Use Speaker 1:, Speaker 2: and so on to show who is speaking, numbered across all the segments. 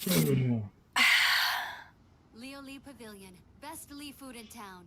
Speaker 1: Leo Lee Pavilion, best Lee food in town.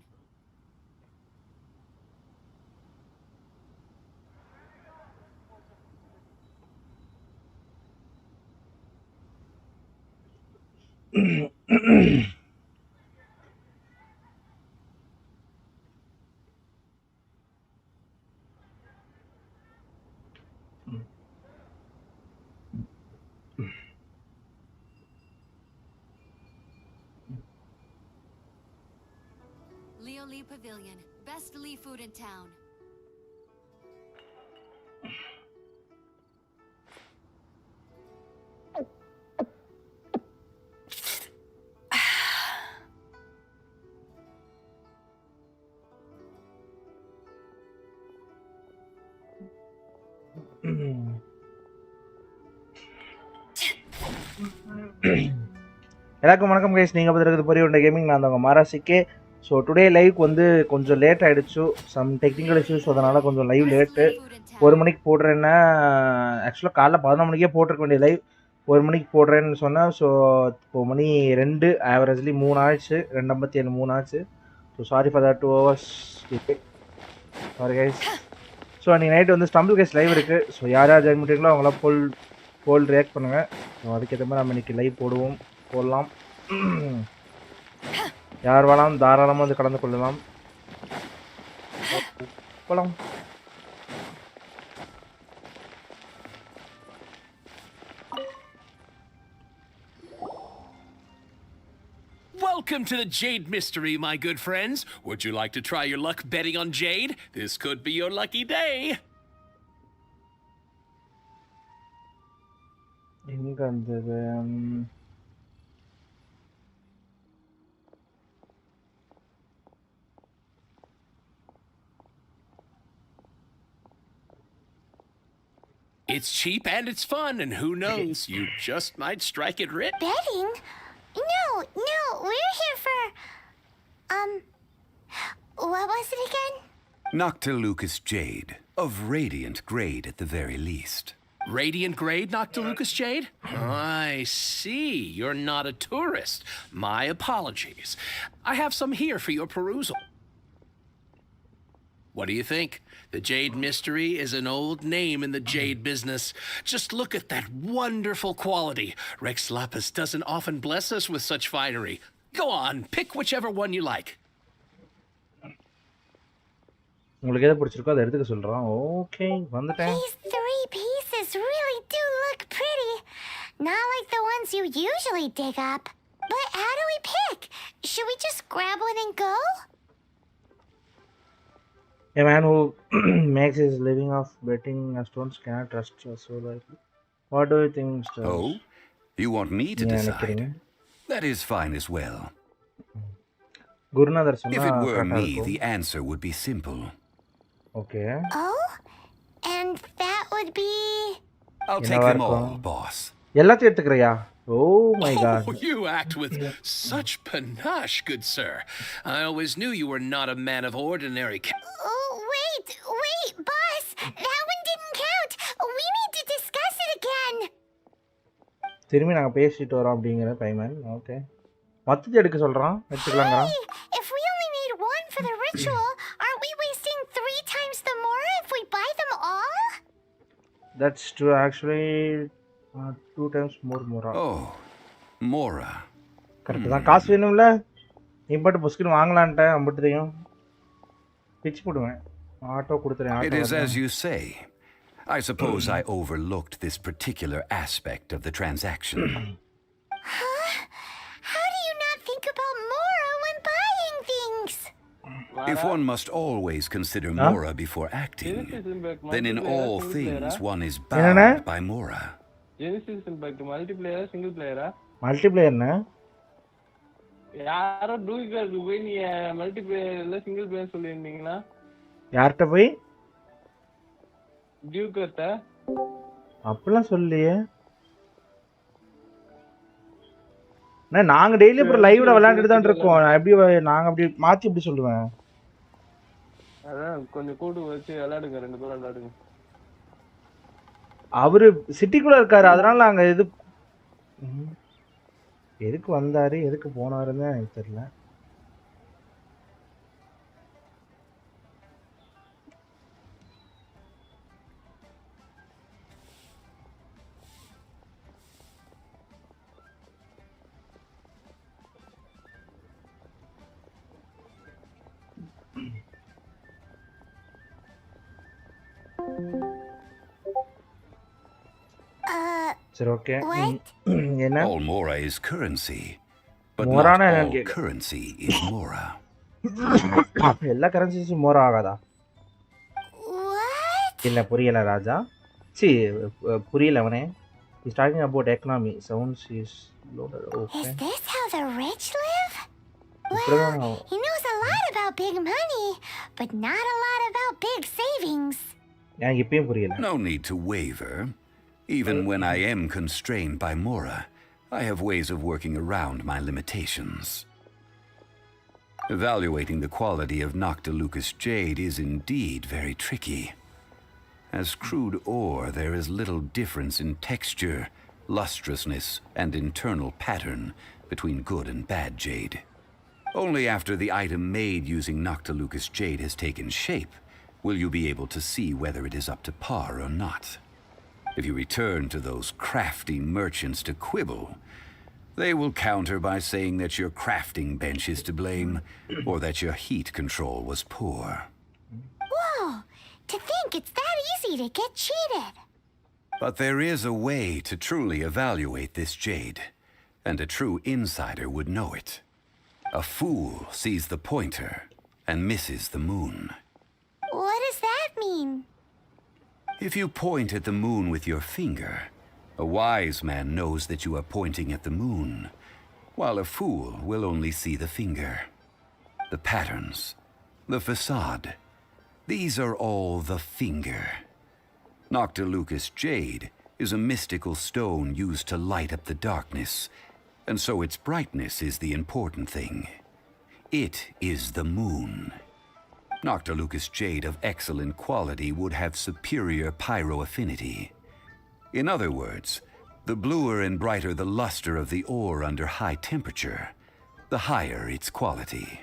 Speaker 1: Leo Lee Pavilion, best Lee food in town.
Speaker 2: எல்லாருக்கும் வணக்கம் guys, நீங்கள் பார்த்துருக்குது பொரிய உண்ட gaming. நான் உங்கள் மாராசிக்கே. ஸோ டுடே லைவ் வந்து கொஞ்சம் லேட் ஆகிடுச்சு, சம் டெக்னிக்கல் இஷ்யூஸ், அதனால் கொஞ்சம் லைவ் லேட்டு. 1 மணிக்கு போடுறேன்னா ஆக்சுவலாக காலைல 11 மணிக்கே போட்டிருக்க வேண்டிய லைவ் 1 மணிக்கு போடுறேன்னு சொன்னேன். ஸோ இப்போ மணி 2 ஆவரேஜ்லி 3 ஆயிடுச்சு, 2:57 3 ஆச்சு. So sorry for that 2 hours. Sorry guys. So அன்றைக்கி நைட்டு வந்து ஸ்டம்பிள் கேஸ் லைவ் இருக்குது. ஸோ யார் யார் ஜாயின் பண்ணுறீங்களோ அவங்களாம் போல் ரியாக்ட் பண்ணுங்கள். ஸோ அதுக்கேற்ற மாதிரி நம்ம இன்றைக்கி லைவ் போடலாம். யார் வேணாம் தாராளமாக வந்து கலந்து கொள்ளலாம். போகலாம்.
Speaker 3: Welcome to the Jade Mystery, my good friends. Would you like to try your luck betting on Jade? This could be your lucky day.
Speaker 2: எங்க இருந்தது?
Speaker 3: It's cheap and it's fun, and who knows, you just might strike it rich.
Speaker 4: Betting? No, we're here for, what was it again?
Speaker 5: Noctilucus Jade, of radiant grade at the very least.
Speaker 3: Radiant grade, Noctilucus Jade? I see. You're not a tourist. My apologies. I have some here for your perusal. What do you think? The Jade Mystery is an old name in the jade business. Just look at that wonderful quality. Rex Lapis doesn't often bless us with such finery. Go on, pick whichever one you like.
Speaker 2: உங்களுக்கு எதை பிடிச்சிருக்கோ அதை எடுத்துக்க சொல்கிறோம். Okay, வந்துட்டேன்.
Speaker 4: These 3 pieces really do look pretty. Not like the ones you usually dig up. But how do we pick? Should we just grab one and go?
Speaker 2: A man who makes his living off betting stones cannot trust us so lightly. What do you think, Mr.
Speaker 5: Oh, you want me to decide? That is fine as well.
Speaker 2: Gurunadhar
Speaker 5: If it were me, the answer would be simple.
Speaker 2: Okay.
Speaker 4: Oh? And that would be...
Speaker 5: I'll take them all, boss.
Speaker 2: எல்லாத்தையும் எடுத்துக்கறியா? Oh my god.
Speaker 3: Oh, you act with such panache, good sir. I always knew you were not a man of ordinary
Speaker 4: Oh, wait, boss! That one didn't count! We need to discuss it again!
Speaker 2: திரும்பி நாங்கள் பேசிட்டு வரோம் அப்படிங்கிற பைமன். Okay, மொத்தத்தை எடுக்க சொல்கிறான், எடுத்துக்கலாங்கிறான்.
Speaker 4: If we only need one for the ritual, aren't we wasting 3 times the mora if we buy them all?
Speaker 2: That's true, actually 2 times more mora.
Speaker 5: Oh, mora.
Speaker 2: Correct தான். காசு வேணும்ல, நீ பாட்டு புஸ்கின்னு வாங்கலான்ட்டேன். அம்பிட்டுதையும் பிச்சு போடுவேன், ஆட்டோ கொடுத்துறேன்.
Speaker 5: It is as you say. I suppose I overlooked this particular aspect of the transaction.
Speaker 4: Huh? How do you not think about mora when buying things?
Speaker 5: If one must always consider mora before acting, then in all things one is bound by mora.
Speaker 6: Genesis impact multiplayer single player
Speaker 2: மல்டிப்ளேயர்னா
Speaker 6: யாரோ டூயிக்கு போய் நீ multiplier இல்ல single player சொல்லிருந்தீங்களா?
Speaker 2: யார்கிட்ட போய்?
Speaker 6: டியூக்கர்ட்ட.
Speaker 2: அப்படிலாம் சொல்லியே. நாங்க daily அப்புறம் லைவ்ல விளையாண்டுட்டு தான் இருக்கோம். நாங்க அப்படி மாத்தி எப்படி சொல்லுவேன்?
Speaker 6: அதான் கொஞ்சம் கூடு வச்சு விளையாடுங்க, 2 பேரும் விளையாடுங்க.
Speaker 2: அவரு சிட்டிக்குள்ள இருக்காரு, அதனால நாங்க இது எதுக்கு வந்தாரு எதுக்கு போனாருன்னு தான் எனக்கு தெரியல. சரி ஓகே. என்ன
Speaker 5: All Mora is currency, but
Speaker 2: Morana
Speaker 5: not
Speaker 2: என்னன்னு
Speaker 5: all
Speaker 2: கேக்குறேன்.
Speaker 5: currency is Mora.
Speaker 2: எல்லா கரன்சிஸும் மோர் ஆகாதா?
Speaker 4: What?
Speaker 2: இல்ல புரியல ராஜா. சி புரியல அவனே. He's talking about economy. Sounds is loaded. Okay.
Speaker 4: Is this how the rich live?
Speaker 2: இப்படிதான்
Speaker 4: Well, he knows a lot about big money, but not a lot about big savings.
Speaker 2: எனக்கு இப்பயும் புரியல.
Speaker 5: No need to waver. Even when I am constrained by Mora, I have ways of working around my limitations. Evaluating the quality of Noctilucous jade is indeed very tricky. As crude ore, there is little difference in texture, lustrousness, and internal pattern between good and bad jade. Only after the item made using Noctilucous jade has taken shape will you be able to see whether it is up to par or not. If you return to those crafty merchants to quibble, they will counter by saying that your crafting bench is to blame or that your heat control was poor.
Speaker 4: Whoa! To think it's that easy to get cheated.
Speaker 5: But there is a way to truly evaluate this jade, and a true insider would know it. A fool sees the pointer and misses the moon.
Speaker 4: What does that mean?
Speaker 5: If you point at the moon with your finger, a wise man knows that you are pointing at the moon, while a fool will only see the finger. The patterns, the facade, these are all the finger. Noctilucous jade is a mystical stone used to light up the darkness, and so its brightness is the important thing. It is the moon. Noctilucous jade of excellent quality would have superior pyro affinity. In other words, the bluer and brighter the luster of the ore under high temperature, the higher its quality.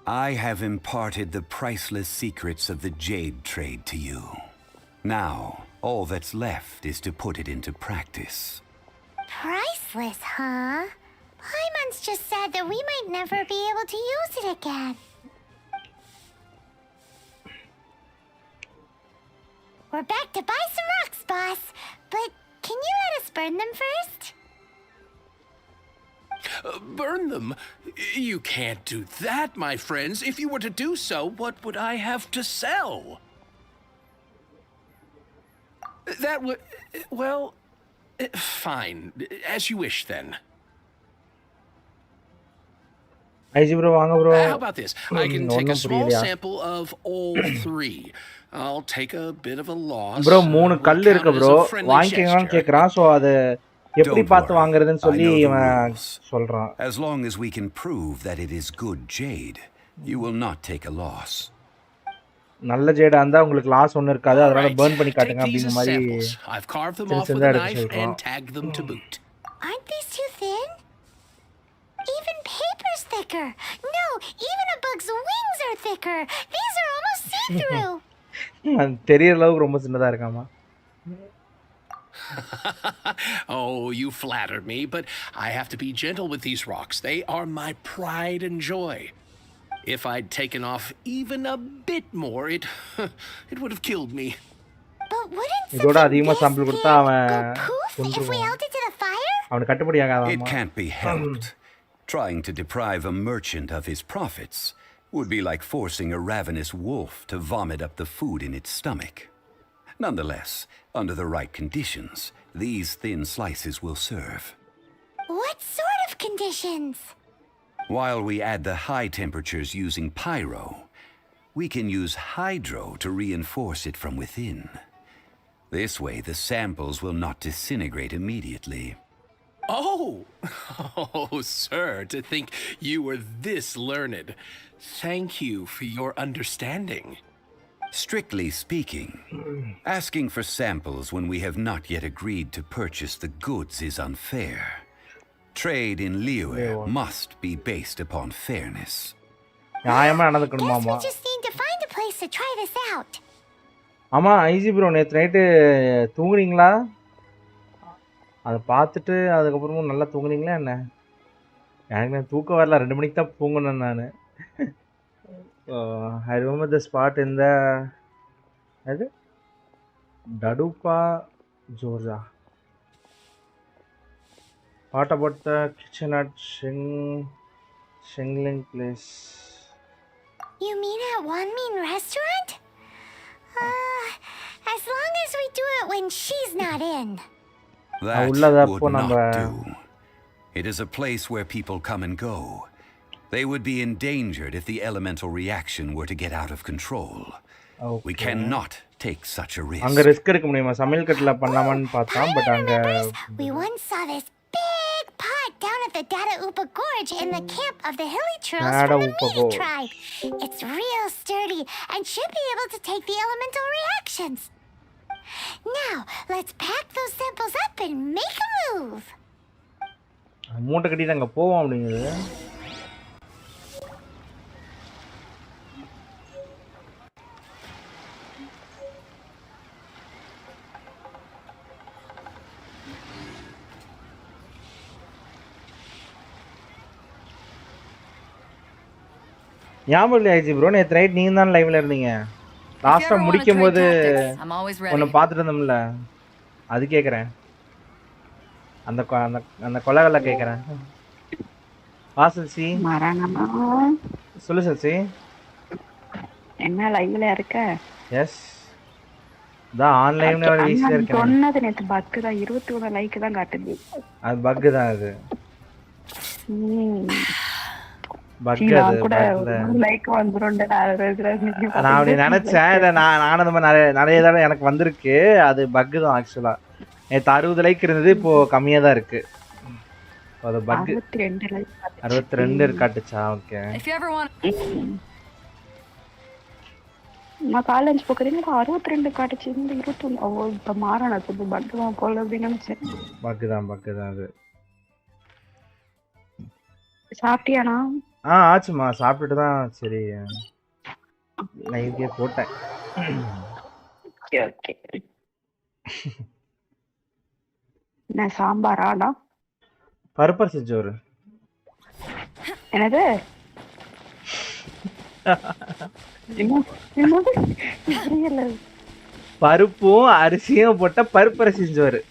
Speaker 5: I have imparted the priceless secrets of the jade trade to you. Now, all that's left is to put it into practice.
Speaker 4: Priceless, huh? Paimon's just said that we might never be able to use it again. We're back to buy some rocks, boss. But can you let us burn them first?
Speaker 3: Burn them? You can't do that, my friends. If you were to do so, what would I have to sell? That would... well... fine. As you wish, then.
Speaker 2: IG bro வாங்க bro.
Speaker 3: How about this? I can take a
Speaker 2: ஒன்றும்
Speaker 3: small
Speaker 2: புரியலையா
Speaker 3: sample of all three. I'll take a bit of a loss.
Speaker 2: Bro 3 கல்
Speaker 3: We'll
Speaker 2: இருக்கு
Speaker 3: count it
Speaker 2: bro,
Speaker 3: as a friendly
Speaker 2: வாங்கிக்கங்கன்னு
Speaker 3: gesture.
Speaker 2: கேக்குறான். So அது எப்படி
Speaker 5: Don't
Speaker 2: பார்த்து
Speaker 5: worry.
Speaker 2: வாங்குறதுன்னு
Speaker 5: I
Speaker 2: சொல்லி
Speaker 5: know the
Speaker 2: இவன்
Speaker 5: rules.
Speaker 2: சொல்றான்.
Speaker 5: As long as we can prove that it is good jade, you will not take a loss.
Speaker 2: நல்ல Jada இருந்தா உங்களுக்கு லாஸ் ஒன்றும் இருக்காது, அதனால
Speaker 3: Right.
Speaker 2: பர்ன் பண்ணி
Speaker 3: Take
Speaker 2: காட்டுங்க
Speaker 3: these
Speaker 2: அப்படிங்கிற
Speaker 3: as
Speaker 2: மாதிரி
Speaker 3: samples. I've carved them
Speaker 2: சின்ன
Speaker 3: off with
Speaker 2: சின்னதா
Speaker 3: a
Speaker 2: எடுத்து
Speaker 3: knife
Speaker 2: சொல்றான்.
Speaker 3: and tagged them to boot.
Speaker 4: Aren't these too thin? Even paper's thicker. No, even a bug's wings are thicker. These are almost see-through.
Speaker 2: தெரியற அளவுக்கு ரொம்ப சின்னதா இருக்காமா.
Speaker 3: Oh, you flatter me, but I have to be gentle with these rocks. They are my pride and joy. If I'd taken off even a bit more, it would have killed me.
Speaker 4: But wouldn't
Speaker 2: இதோட
Speaker 4: something
Speaker 2: அதிகமா
Speaker 4: this
Speaker 2: sample
Speaker 4: big
Speaker 2: கொடுத்தா
Speaker 4: go
Speaker 2: அவன்
Speaker 4: poof if we
Speaker 2: கொன்றுவான்.
Speaker 4: held it to the fire?
Speaker 2: அவனுக்கு கட்டுப்படி
Speaker 5: It
Speaker 2: ஆகாதாமா.
Speaker 5: can't be helped. Trying to deprive a merchant of his profits would be like forcing a ravenous wolf to vomit up the food in its stomach. Nonetheless, under the right conditions, these thin slices will serve.
Speaker 4: What sort of conditions?
Speaker 5: While we add the high temperatures using pyro, we can use hydro to reinforce it from within. This way, the samples will not disintegrate immediately.
Speaker 3: Oh, sir, to think you were this learned. Thank you for your understanding.
Speaker 5: Strictly speaking, asking for samples when we have not yet agreed to purchase the goods is unfair. Trade in Liyue must be based upon fairness.
Speaker 2: நியாயமா
Speaker 4: Guess
Speaker 2: நடந்துக்கணுமாமா.
Speaker 4: we just need to find a place to try this out.
Speaker 2: ஆமா IG bro நேற்று night தூங்குனீங்களா? அதை பார்த்துட்டு அதுக்கப்புறமும் நல்லா தூங்குனீங்களா என்ன? எனக்கு நான் தூக்கம் வரல, 2 மணிக்கு தான் தூங்கினேன் நான். I remember the spot in the அது டடுப்பா ஜோர்ஜா. What about the kitchen at Shingling place?
Speaker 4: You mean at One Mean Restaurant? As long as we do it when she's not in.
Speaker 5: That
Speaker 2: உள்ளதப்போ
Speaker 5: would
Speaker 2: நம்ம
Speaker 5: not do. It is a place where people come and go. They would be endangered if the elemental reaction were to get out of control. We cannot take such a risk.
Speaker 2: அங்க risk எடுக்க முடியுமா? சமையல் கட்டுல பண்ணலாமான்னு பார்த்தோம், but அங்க
Speaker 4: We once saw this big pot down at the Dada Upa Gorge in the camp of the hilly trolls
Speaker 2: Dada
Speaker 4: from the
Speaker 2: Upa
Speaker 4: Midi
Speaker 2: Gorge.
Speaker 4: tribe. It's real sturdy and should be able to take the elemental reactions. Now, let's pack those samples up and make a move.
Speaker 2: மூட்டை கட்டிட்டு அங்க போவோம் அப்படிங்குது. ஞாபகம் இல்லையா IG bro? நேற்று night நீங்கள் தான் லைவ்ல இருந்தீங்க. லாஸ்ட்டாக முடிக்கும் போது ஒன்று பார்த்துட்டு இருந்தோம்ல, அது கேட்குறேன். அந்த அந்த கொலகலை கேட்குறேன். வா சல்சி. சொல்லு சல்சி.
Speaker 7: என்ன லைவ்ல இருக்க?
Speaker 2: எஸ், தான் ஆன்லைன்ல ஈஸியாக இருக்கேன்.
Speaker 7: சொன்னது நேற்று பக்கு தான், 21 லைக் தான் காட்டுது.
Speaker 2: அது பக்கு தான், அது பக்கு. அது
Speaker 7: லைக் வந்துரும்னு
Speaker 2: நான் அப்படி நினைச்சேன். இல்லை நான் அந்த மாதிரி நிறைய தடவை எனக்கு வந்திருக்கு. அது பக்கு தான் ஆக்சுவலாக. நேற்று 60 லைக் இருந்தது, இப்போ கம்மியாக தான் இருக்கு. அது பக். 62 காட்டுச்சா? ஓகே.
Speaker 7: நான் காலேஜ் போக்குறீங்க 62 காட்டுச்சு, இந்த 21 இப்போ மாறணும். பக்கு தான் போல அப்படின்னு நினைச்சேன்.
Speaker 2: பக்கு தான் அது.
Speaker 7: சாப்பிட்டியானா?
Speaker 2: ஆச்சுமா, சாப்பிட்டுட்டு தான் சரி லைவ்க்கே போட்டேன்.
Speaker 7: ஓகே. என்ன சாம்பாராடா?
Speaker 2: பருப்பரிசி சோறு.
Speaker 7: என்னது?
Speaker 2: பருப்பும் அரிசியும் போட்ட பருப்பரிசி சோறு.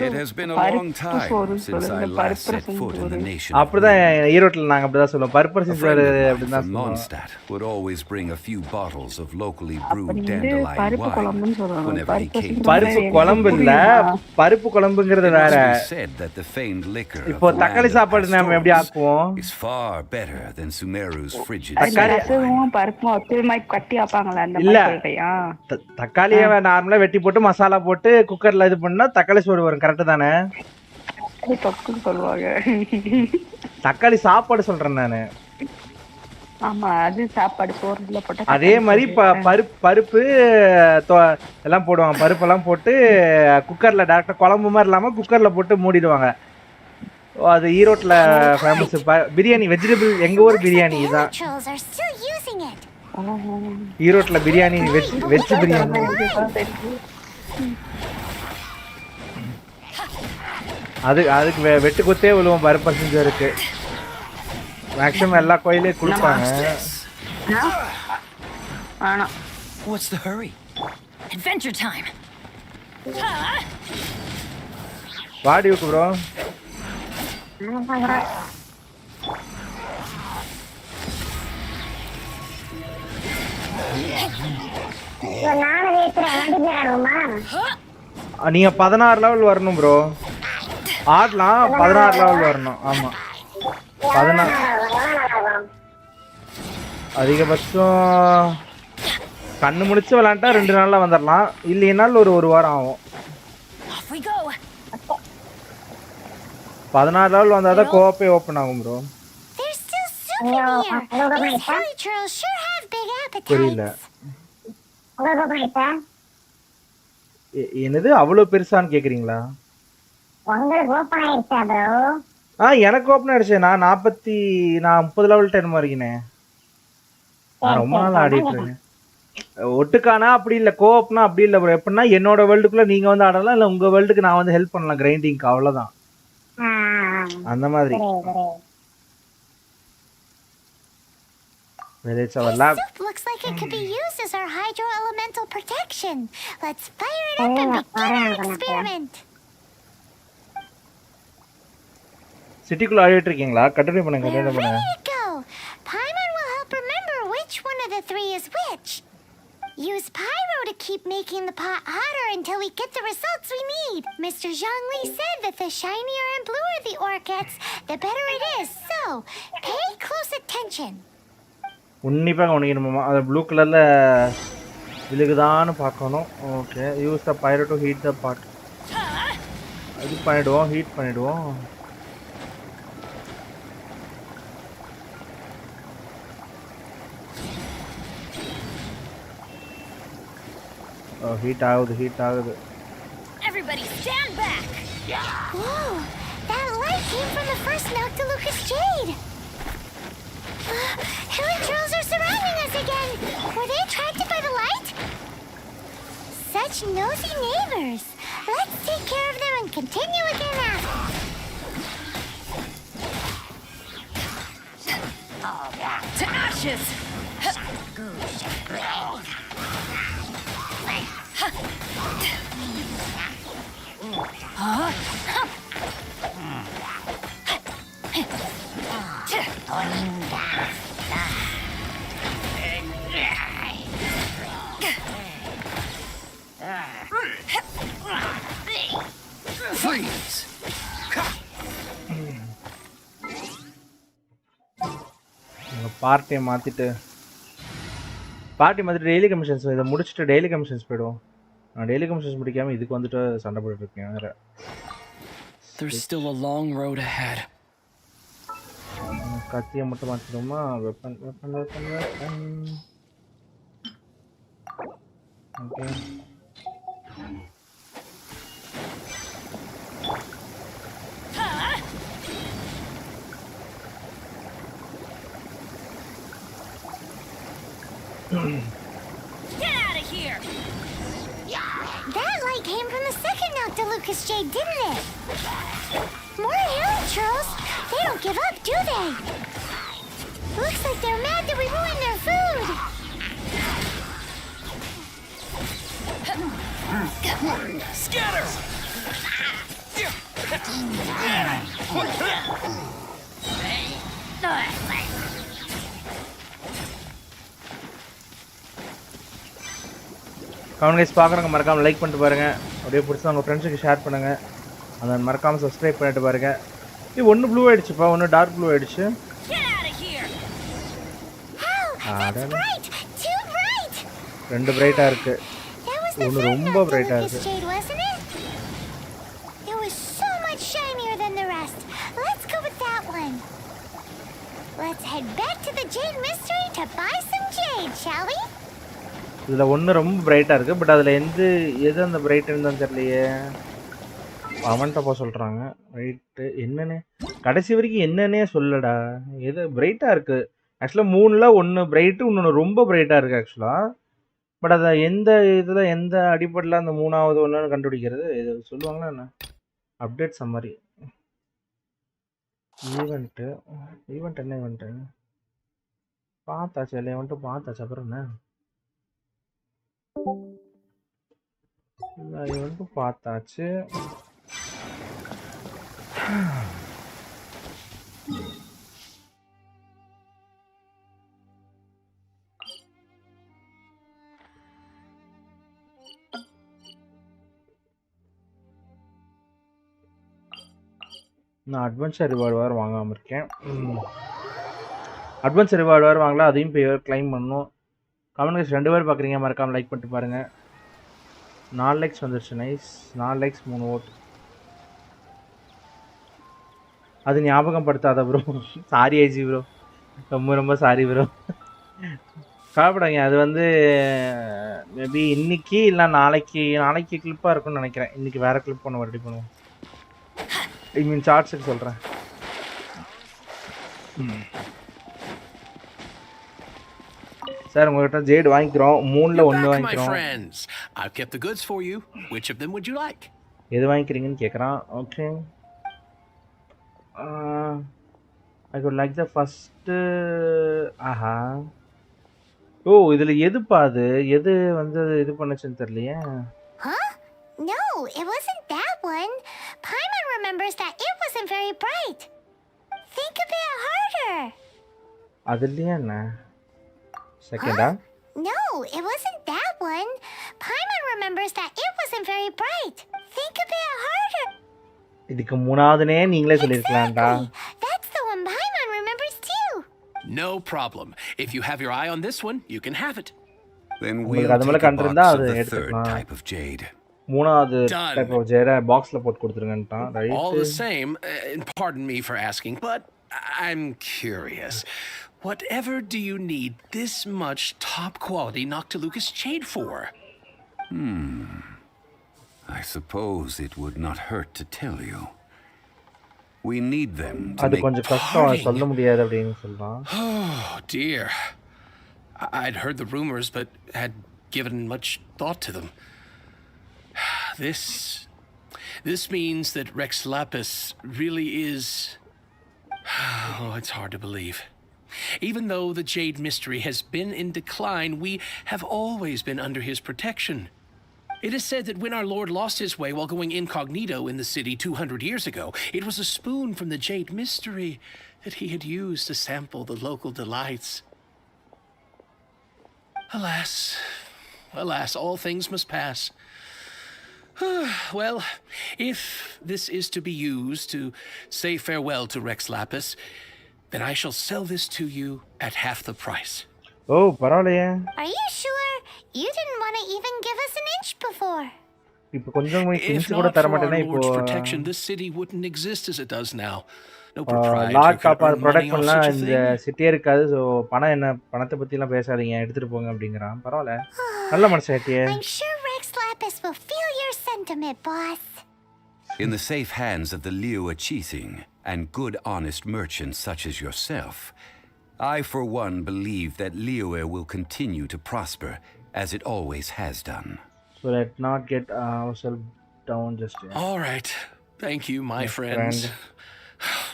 Speaker 5: It has been a long time since I last set foot in the nation.
Speaker 2: அப்படிதான் ஈரோட்டில் நாங்க அப்படிதான் சொல்லுவோம், பருப்பரிசி சோறு அப்படின்னு தான் சொல்லுவோம்.
Speaker 5: Mondstadt would always bring a few bottles of locally brewed dandelion wine whenever he came.
Speaker 2: பருப்பு குழம்பு இல்ல, பருப்பு குழம்புங்கிறது வேற.
Speaker 5: Said that the famed liquor
Speaker 2: இப்போ தக்காளி சாப்பாடு நாம எப்படி ஆக்குவோம்?
Speaker 5: Is far better than Sumeru's frigid.
Speaker 7: பருப்பும் ஒத்துமை கட்டி ஆப்பாங்களா அந்த
Speaker 2: இல்ல,
Speaker 7: மாதிரியா?
Speaker 2: தக்காளியை நார்மலா வெட்டி போட்டு மசாலா போட்டு குக்கர்ல இது பண்ணா தக்காளி சோறு வரும். கரெக்ட் தானே?
Speaker 7: சொல்லுவாங்க.
Speaker 2: தக்காளி சாப்பாடு சொல்றேன் நானு.
Speaker 7: ஆமா, அது சாப்பாடு சோறுல போட்டு.
Speaker 2: அதே மாதிரி பருப்பு எல்லாம் போடுவாங்க. பருப்பெல்லாம் போட்டு குக்கர்ல டேரக்டா குழம்பு மாதிரி இல்லாம குக்கர்ல போட்டு மூடிடுவாங்க. அது ஈரோட்ல ஃபேமஸ் பிரியாணி. வெஜிடபிள் எங்க ஊர் பிரியாணி தான். ஈரோட்ல பிரியாணி வெஜ் பிரியாணி. அதுக்கு வெட்டு குத்தே விழுவோம் பருப்பரிசி சோறுக்கு. மேக்ஸிமம் எல்லா கோயிலையும் கொடுப்பாங்க.
Speaker 8: What's the hurry? Adventure time.
Speaker 2: வாடி யூக்கு ப்ரோ. நீங்க 16 லெவல் வரணும் ப்ரோ. ஆடலாம் 16 லெவல் வரணும். ஆமா 16 அதிகபட்சம். கண்ணு முடிச்சு விளையாண்டா 2 நாள்ல வந்துடலாம். இல்லைனாலும் ஒரு வாரம் ஆகும். 16 லெவல் வந்தாதான் கோஆப்பே ஓபன் ஆகும் bro.
Speaker 4: There's still soup in here. These hilly trolls sure have big
Speaker 2: புரியல.
Speaker 4: appetites. உங்களுக்கு open ஆயிடுச்சா?
Speaker 2: என்னது அவ்வளோ பெருசான்னு கேக்குறீங்களா?
Speaker 4: உங்களுக்கு ஓப்பன் ஆயிடுச்சா ப்ரோ?
Speaker 2: எனக்கு ஓப்பன் ஆயிடுச்சு. நான் 30 லெவல் 10 இருக்கேனே. நான் ரொம்ப நாள் ஆடிட்டு இருக்கேன். ஒட்டுக்கானா அப்படி இல்ல, கோஆப்னா அப்படி இல்ல ப்ரோ. எப்படின்னா என்னோட வேர்ல்டுக்குள்ள நீங்க வந்து ஆடலாம், இல்ல உங்க வேர்ல்டுக்கு நான் வந்து ஹெல்ப் பண்ணலாம் கிரைண்டிங்க்கு, அவ்வளவுதான். அந்த மாதிரி. It's our
Speaker 4: This
Speaker 2: lab.
Speaker 4: soup looks like it could be used as our hydro elemental protection. Let's fire it up and begin our experiment.
Speaker 2: சிட்டிக்குள்ள ஆடிட்டு இருக்கீங்களா? கண்டினியூ பண்ணுங்க,
Speaker 4: We're
Speaker 2: கண்டினியூ பண்ணுங்க.
Speaker 4: ready to go. Paimon will help remember which one of the three is which. Use pyro to keep making the pot hotter until we get the results we need. Mr. Zhongli said that the shinier and bluer the ore gets, the better it is. So, pay close attention.
Speaker 2: உன்னிப்பாக கவனிக்கணுமா? அது blue கலர்ல விழுகுதான்னு பார்க்கணும். Okay, use the pyro to heat the pot. இது பண்ணிடுவோம், heat பண்ணிடுவோம். Heat ஆகுது, heat ஆகுது.
Speaker 8: Everybody stand back!
Speaker 4: Whoa! That light came from the first Noctilucous Jade! Hilly trolls are surrounding us again! Were they attracted by the light? Such nosy neighbors! Let's take care of them and continue again after.
Speaker 8: To ashes!
Speaker 3: Freeze!
Speaker 2: பார்ட்டியை மாற்றிட்டு daily commissions இதை முடிச்சுட்டு daily commissions போயிடுவோம். நான் daily commissions முடிக்காமல் இதுக்கு வந்துட்டு சண்டை போட்டுட்டு இருக்கேன் வேறு.
Speaker 3: There's still a long road ahead.
Speaker 2: கத்தியை மட்டும் மாற்றிடுவோமா? Weapon weapon weapon weapon. Okay,
Speaker 8: Get out of here!
Speaker 4: That light came from the second Noctilucous Jade, didn't it? More hilly trolls! They don't give up, do they? Looks like they're mad that we ruined their food!
Speaker 3: Scatter!
Speaker 2: Comment guys பார்க்குறவங்க மறக்காமல் like பண்ணிட்டு பாருங்கள். அப்படியே பிடிச்சா உங்கள் ஃப்ரெண்ட்ஸுக்கு share பண்ணுங்கள். அதை மறக்காமல் சப்ஸ்கிரைப் பண்ணிட்டு பாருங்கள். இது ஒன்று ப்ளூ ஆகிடுச்சுப்பா, ஒன்று டார்க் ப்ளூ ஆகிடுச்சு. ரெண்டு பிரைட்டாக இருக்குது, ஒன்று ரொம்ப பிரைட்டாக இருக்குது.
Speaker 4: Let's head back to the Jade Mystery to buy some jade, shall we?
Speaker 2: இதில் ஒன்று ரொம்ப பிரைட்டாக இருக்குது, பட் அதில் எது அந்த பிரைட்டுன்னு தான் தெரியலையே. அவன்கிட்ட சொல்கிறாங்க ரைட்டு. என்னன்னு கடைசி வரைக்கும் என்னன்னே சொல்லடா. எது பிரைட்டாக இருக்குது ஆக்சுவலாக? 3ல் 1 பிரைட்டு, இன்னொன்று ரொம்ப பிரைட்டாக இருக்குது ஆக்சுவலாக. பட் அதை எந்த இதில் எந்த அடிப்படையில் அந்த 3வது ஒன்றுன்னு கண்டுபிடிக்கிறது இது சொல்லுவாங்களா என்ன? அப்டேட் சம்மரி ஈவெண்ட்டு என்ன ஈவெண்ட்டு பார்த்தாச்சு, எல்லா ஈவெண்ட்டும் பார்த்தாச்சு. அப்புறம் என்ன ஈவெண்ட்டும் பார்த்தாச்சு. நான் அட்வென்ச்சர் ரிவார்டு வேறு வாங்காமல் இருக்கேன். அட்வென்ச்சர் ரிவார்டு வேறு வாங்கலாம், அதையும் போய் கிளைம் பண்ணணும். கமெண்ட் 2 பேர் பார்க்குறீங்க, மறக்காமல் லைக் பண்ணிட்டு பாருங்கள். 4 லைக்ஸ் வந்துருச்சு, நைஸ். 4 likes 3 vote. அது ஞாபகம் படுத்தாத ப்ரோ. சாரி ஐஜி ப்ரோ, ரொம்ப ரொம்ப சாரி ப்ரோ. கவலைப்படாதீங்க. அது வந்து மேபி இன்னைக்கு இல்ல நாளைக்கு கிளிப்பா இருக்கும்னு நினைக்கிறேன். இன்னைக்கு வேற கிளிப் ஒன்று ரெடி பண்ணுவோம். ஐ மீன் ஷார்ட்ஸுக்கு சொல்கிறேன். சார் உங்ககிட்ட ஜேட் வாங்கிக்கிறோம். 3ல 1 வாங்கிக்கிறோம்.
Speaker 3: friends. I've kept the goods for you. Which of them would you like?
Speaker 2: எது வாங்கிக்கிறீங்கன்னு கேட்குறான். Okay. I would like the first. ஆஹா. ஓ இதில் எதுப்பா அது? எது வந்து இது பண்ணுச்சுன்னு தெரியலையே.
Speaker 4: Huh? No, it wasn't that one. Paimon remembers that it wasn't very bright. Think a bit harder.
Speaker 2: அதுலையே என்ன? செகண்டா?
Speaker 4: No, it wasn't that one. Paimon remembers that it wasn't very bright. Think a bit harder.
Speaker 2: இதுக்கு மூணாவதுனே நீங்களே சொல்லியிருக்கலாம்டா.
Speaker 4: That's the one Paimon remembers too.
Speaker 3: No problem. If you have your eye on this one, you can have it.
Speaker 5: Then
Speaker 2: உங்களுக்கு
Speaker 5: we'll
Speaker 2: அது மேல
Speaker 5: take a
Speaker 2: கண்டிருந்தா
Speaker 5: box
Speaker 2: அது
Speaker 5: of the third
Speaker 2: எடுத்துக்கலாம்.
Speaker 5: type of jade.
Speaker 2: மூணாவது
Speaker 3: Done.
Speaker 2: Type of ஜேட பாக்ஸ்ல போட்டு கொடுத்துருங்கன்ட்டான்.
Speaker 3: All the
Speaker 2: right.
Speaker 3: same, pardon me for asking, but I'm curious. Whatever do you need this much top quality Noctilucous jade for?
Speaker 5: I suppose it would not hurt to tell you. We need them to
Speaker 2: அது
Speaker 5: make
Speaker 2: கொஞ்சம் கஷ்டம்
Speaker 3: parting.
Speaker 2: சொல்ல முடியாது அப்படின்னு சொல்றான்.
Speaker 3: Oh dear. I'd heard the rumors, but had given much thought to them. This means that Rex Lapis really is. Oh, it's hard to believe. Even though the Jade Mystery has been in decline, we have always been under his protection. It is said that when our Lord lost his way while going incognito in the city 200 years ago, it was a spoon from the Jade Mystery that he had used to sample the local delights. Alas, all things must pass. Well, if this is to be used to say farewell to Rex Lapis, then I shall sell this to you at half the price.
Speaker 2: ஓ பரவாயில்லையே.
Speaker 4: Are you sure? You didn't want to even give us an inch before.
Speaker 2: இப்போ கொஞ்சம்
Speaker 3: If
Speaker 2: Kings கூட
Speaker 3: not
Speaker 2: தர
Speaker 3: for our
Speaker 2: மாட்டேன்னா இப்போ
Speaker 3: Lord's protection, this city wouldn't exist as it does now. No proprietor
Speaker 2: lord
Speaker 3: could
Speaker 2: காப்பா
Speaker 3: earn money
Speaker 2: product
Speaker 3: off
Speaker 2: பண்ணலாம்
Speaker 3: such a
Speaker 2: இந்த
Speaker 3: thing.
Speaker 2: சிட்டியே இருக்காது. ஸோ பணத்தை பற்றிலாம் பேசாதீங்க, எடுத்துகிட்டு போங்க அப்படிங்கிறான். பரவாயில்ல, நல்ல மனசாட்டியே.
Speaker 4: I'm sure Rex Lapis will feel your sentiment, boss.
Speaker 5: In the safe hands of the Liu Chising and good honest merchants such as yourself, I for one believe that Liyue will continue to prosper as it always has done.
Speaker 2: So let's not get ourselves down just yet.
Speaker 3: All right. Thank you, my friends.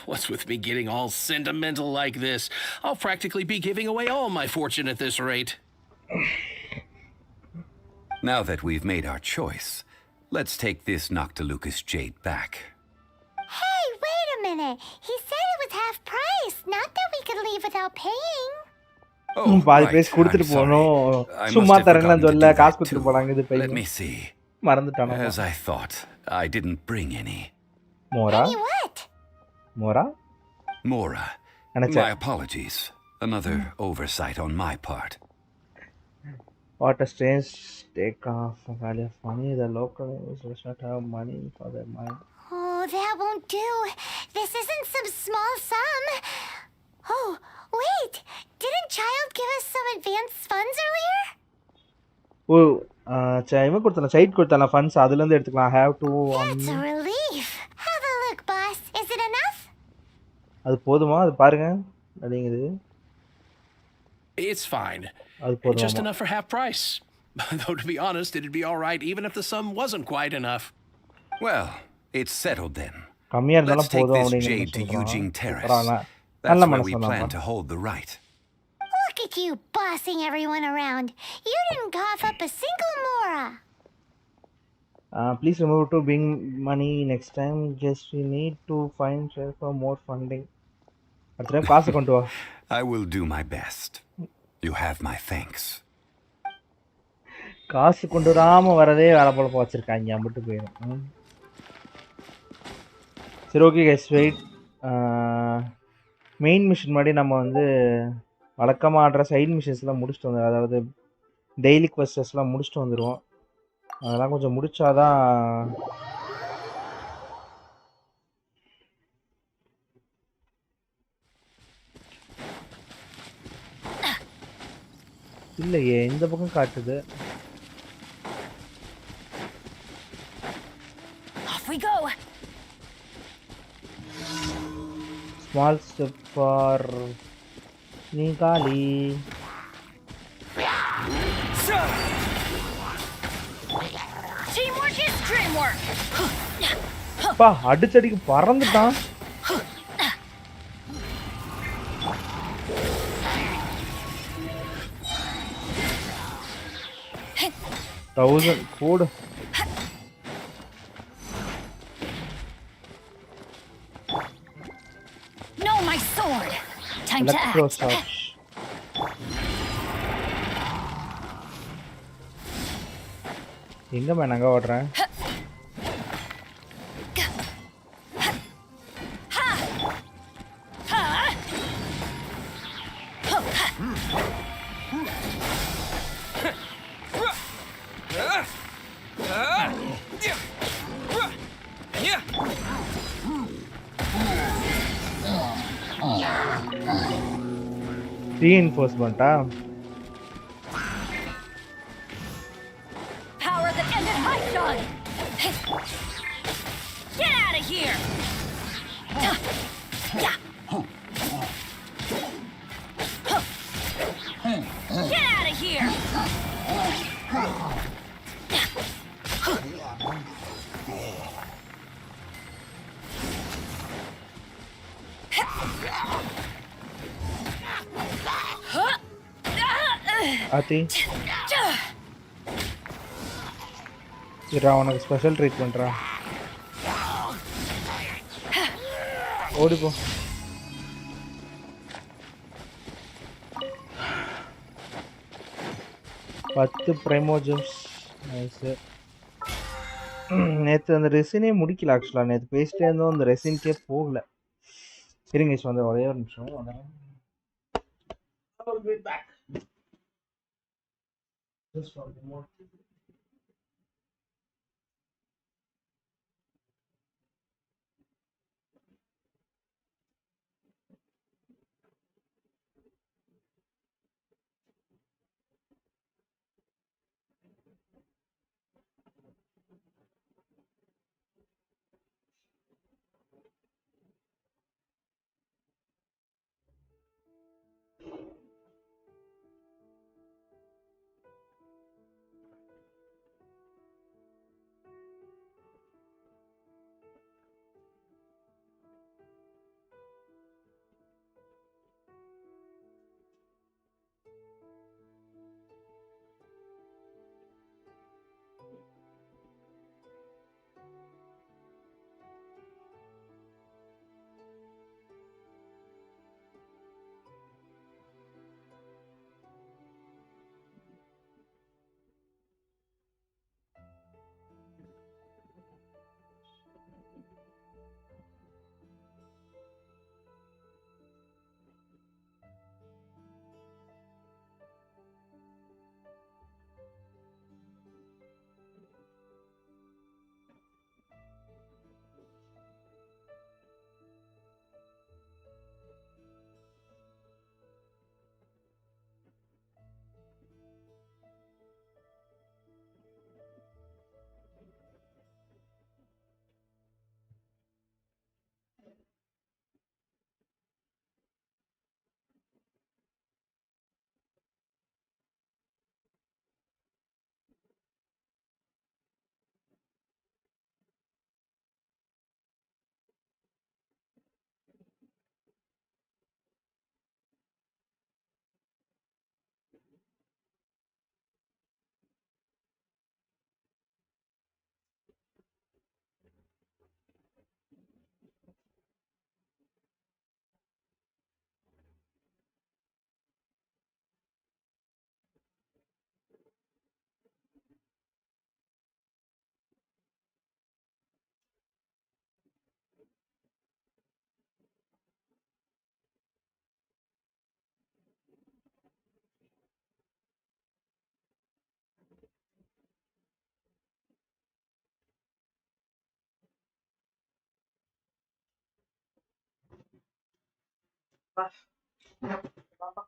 Speaker 3: What's with me getting all sentimental like this? I'll practically be giving away all my fortune at this rate.
Speaker 5: Now that we've made our choice, let's take this Noctilucous jade back.
Speaker 4: Hey, wait a minute. He said it was half price, not that we could leave without paying.
Speaker 2: பாதி
Speaker 5: right,
Speaker 2: base கொடுத்துட்டு
Speaker 5: I'm sorry.
Speaker 2: போனோம்.
Speaker 5: I must
Speaker 2: சும்மா
Speaker 5: have
Speaker 2: தரேன்னு
Speaker 5: forgotten to
Speaker 2: சொல்ல
Speaker 5: do
Speaker 2: காசு
Speaker 5: that
Speaker 2: கொடுத்துட்டு
Speaker 5: too.
Speaker 2: போனாங்க. இது
Speaker 5: Let
Speaker 2: பையன்
Speaker 5: me see.
Speaker 2: மறந்துட்டானோ.
Speaker 5: As I thought, I didn't bring any.
Speaker 2: மோரா
Speaker 4: Any what?
Speaker 2: மோரா
Speaker 5: Mora,
Speaker 2: நினைச்சேன்.
Speaker 5: my apologies. Another oversight on my part.
Speaker 2: What a strange take off value of money. The local does not have money for their mind.
Speaker 4: Oh, that won't do. This isn't some small sum. Oh, wait. Didn't Child give us some advanced funds earlier?
Speaker 2: ஓ இவன் கொடுத்தான side கொடுத்தான funds அதுலேருந்து எடுத்துக்கலாம். Have to
Speaker 4: That's a relief. Have a look, boss. Is it enough?
Speaker 2: அது போதுமா? அது பாருங்க அப்படிங்குது.
Speaker 3: It's fine.
Speaker 2: அது
Speaker 3: Just
Speaker 2: போதுமா?
Speaker 3: enough for half price. Though, to be honest, it'd be all right even if the sum wasn't quite enough.
Speaker 5: Well, it's settled then.
Speaker 2: கம்மியாக
Speaker 5: Let's
Speaker 2: இருந்தாலும்
Speaker 5: take
Speaker 2: போதும்
Speaker 5: this
Speaker 2: அப்படின்னு
Speaker 5: jade to Eugene Terrace.
Speaker 2: சொல்கிறான்.
Speaker 5: That's
Speaker 2: நல்ல
Speaker 5: where we
Speaker 2: மனசு
Speaker 5: plan
Speaker 2: தான்.
Speaker 5: to hold the right.
Speaker 4: Look at you bossing everyone around. You didn't cough up a single mora.
Speaker 2: Please remember to bring money next time. Just we need to find share for more funding. அடுத்த time காசு கொண்டு வா.
Speaker 5: I will do my best. You have my thanks.
Speaker 2: காசு கொண்டு வராமல் வரதே வேலை பொழப்ப வச்சுருக்காங்க. அம்பிட்டு போயிடும். சரி okay guys wait. Main machine மாதிரி நம்ம வந்து வழக்கமாக ஆடுற சைட் மிஷின்ஸ்லாம் முடிச்சுட்டு வந்துடும். அதாவது டெய்லி குவெஸ்டர்ஸ்லாம் முடிச்சுட்டு வந்துடுவோம். அதெல்லாம் கொஞ்சம் முடிச்சாதான் இல்லையே இந்த பக்கம் காட்டுது.
Speaker 8: Off we go.
Speaker 2: Small step for Nikali.
Speaker 8: Teamwork is dreamwork.
Speaker 2: பா அடிச்சடிக்கு பறந்துட்டான். தௌசண்ட் போடு.
Speaker 8: No, my sword. Time to
Speaker 2: electro
Speaker 8: act.
Speaker 2: ஷார்ஜ். எங்க மேன் அங்க ஓடுறேன். ரீஇன்ஃபோர்ஸ்மெண்டா?
Speaker 8: Power that ended Python. Get out of here. Get out of here.
Speaker 2: ஆத்தி இரா உனக்கு special ட்ரீட்மெண்ட்ரா. ஓடிப்போ. பத்து பிரைமோஜம்ஸ். நேற்று அந்த ரெசினே முடிக்கல. ஆக்சுவலாக நேற்று பேசிட்டே இருந்தோம், அந்த ரெசின்கே போகல. இருங்க வந்து ஒரே ஒரு நிமிஷம். Just for the more.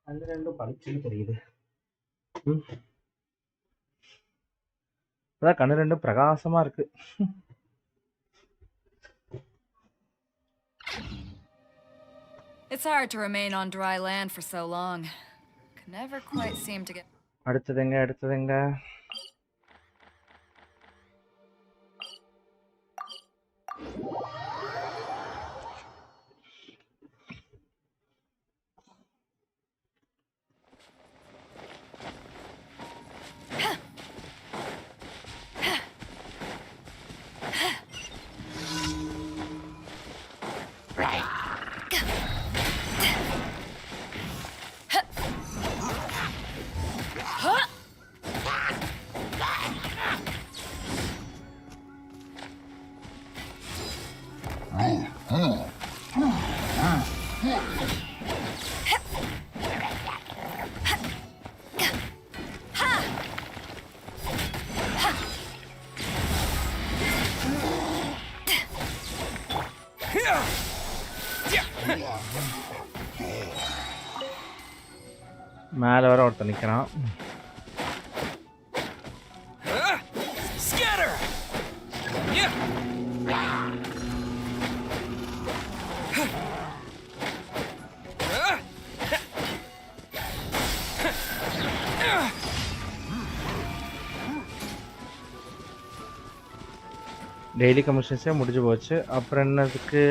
Speaker 2: அந்த ரெண்டும் பளிச்சுன்னு தெரியுது. இப்பதான் கண்ணு ரெண்டும் பிரகாசமா இருக்கு.
Speaker 9: It's hard to remain on dry land for so long. Can never quite seem to get.
Speaker 2: அடுத்ததுங்க. மேல வர ஒருத்தன் நிக்கிறான். டெய்லி கமிஷன்ஸே முடிஞ்சு போச்சு. அப்புறம் என்னதுக்கு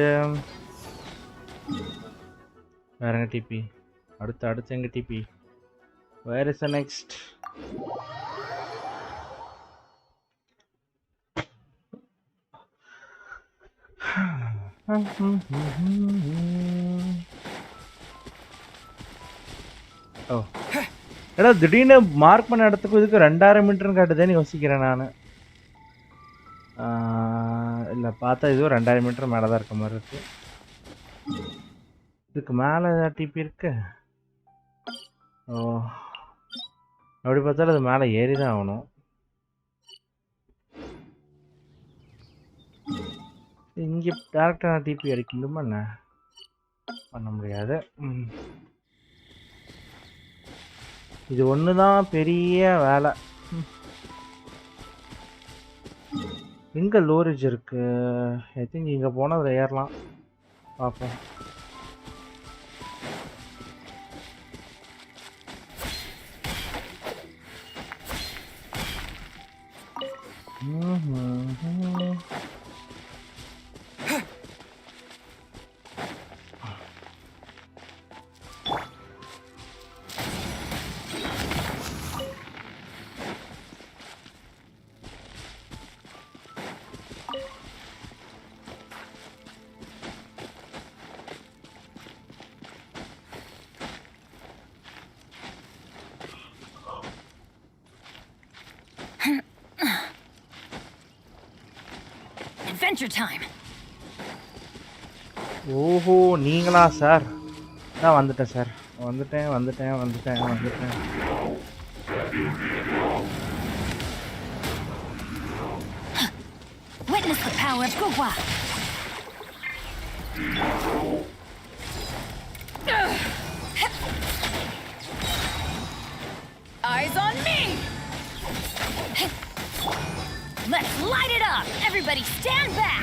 Speaker 2: வேறங்க டிபி? அடுத்து எங்க DP? Where is the next? ஓ எடா திடீர்னு மார்க் பண்ண இடத்துக்கு இதுக்கு 2000 மீட்டர்னு காட்டுதேன்னு யோசிக்கிறேன் நான். இல்லை பார்த்தா இதுவும் 2000 மீட்டர் மேலே தான் இருக்க மாதிரி இருக்கு. இதுக்கு மேலே டிபி இருக்கு. ஓ அப்படி பார்த்தாலும் அது மேலே ஏறி தான் ஆகணும். இங்கே டேரக்டாக நான் டிபி அடிக்க முடியுமா என்ன? பண்ண முடியாது. இது ஒன்று தான் பெரிய வேலை. எங்கே லோரேஜ் இருக்கு? ஐ திங்க் இங்கே போனால் அதில் ஏறலாம். பார்ப்போம்.
Speaker 8: Adventure time.
Speaker 2: ஓஹோ நீங்களா சார்? நான் வந்துட்டேன் சார். வந்துட்டேன்.
Speaker 8: Witness the power of Gugwa.
Speaker 9: Eyes on me!
Speaker 8: Let's light it up! Everybody stand back!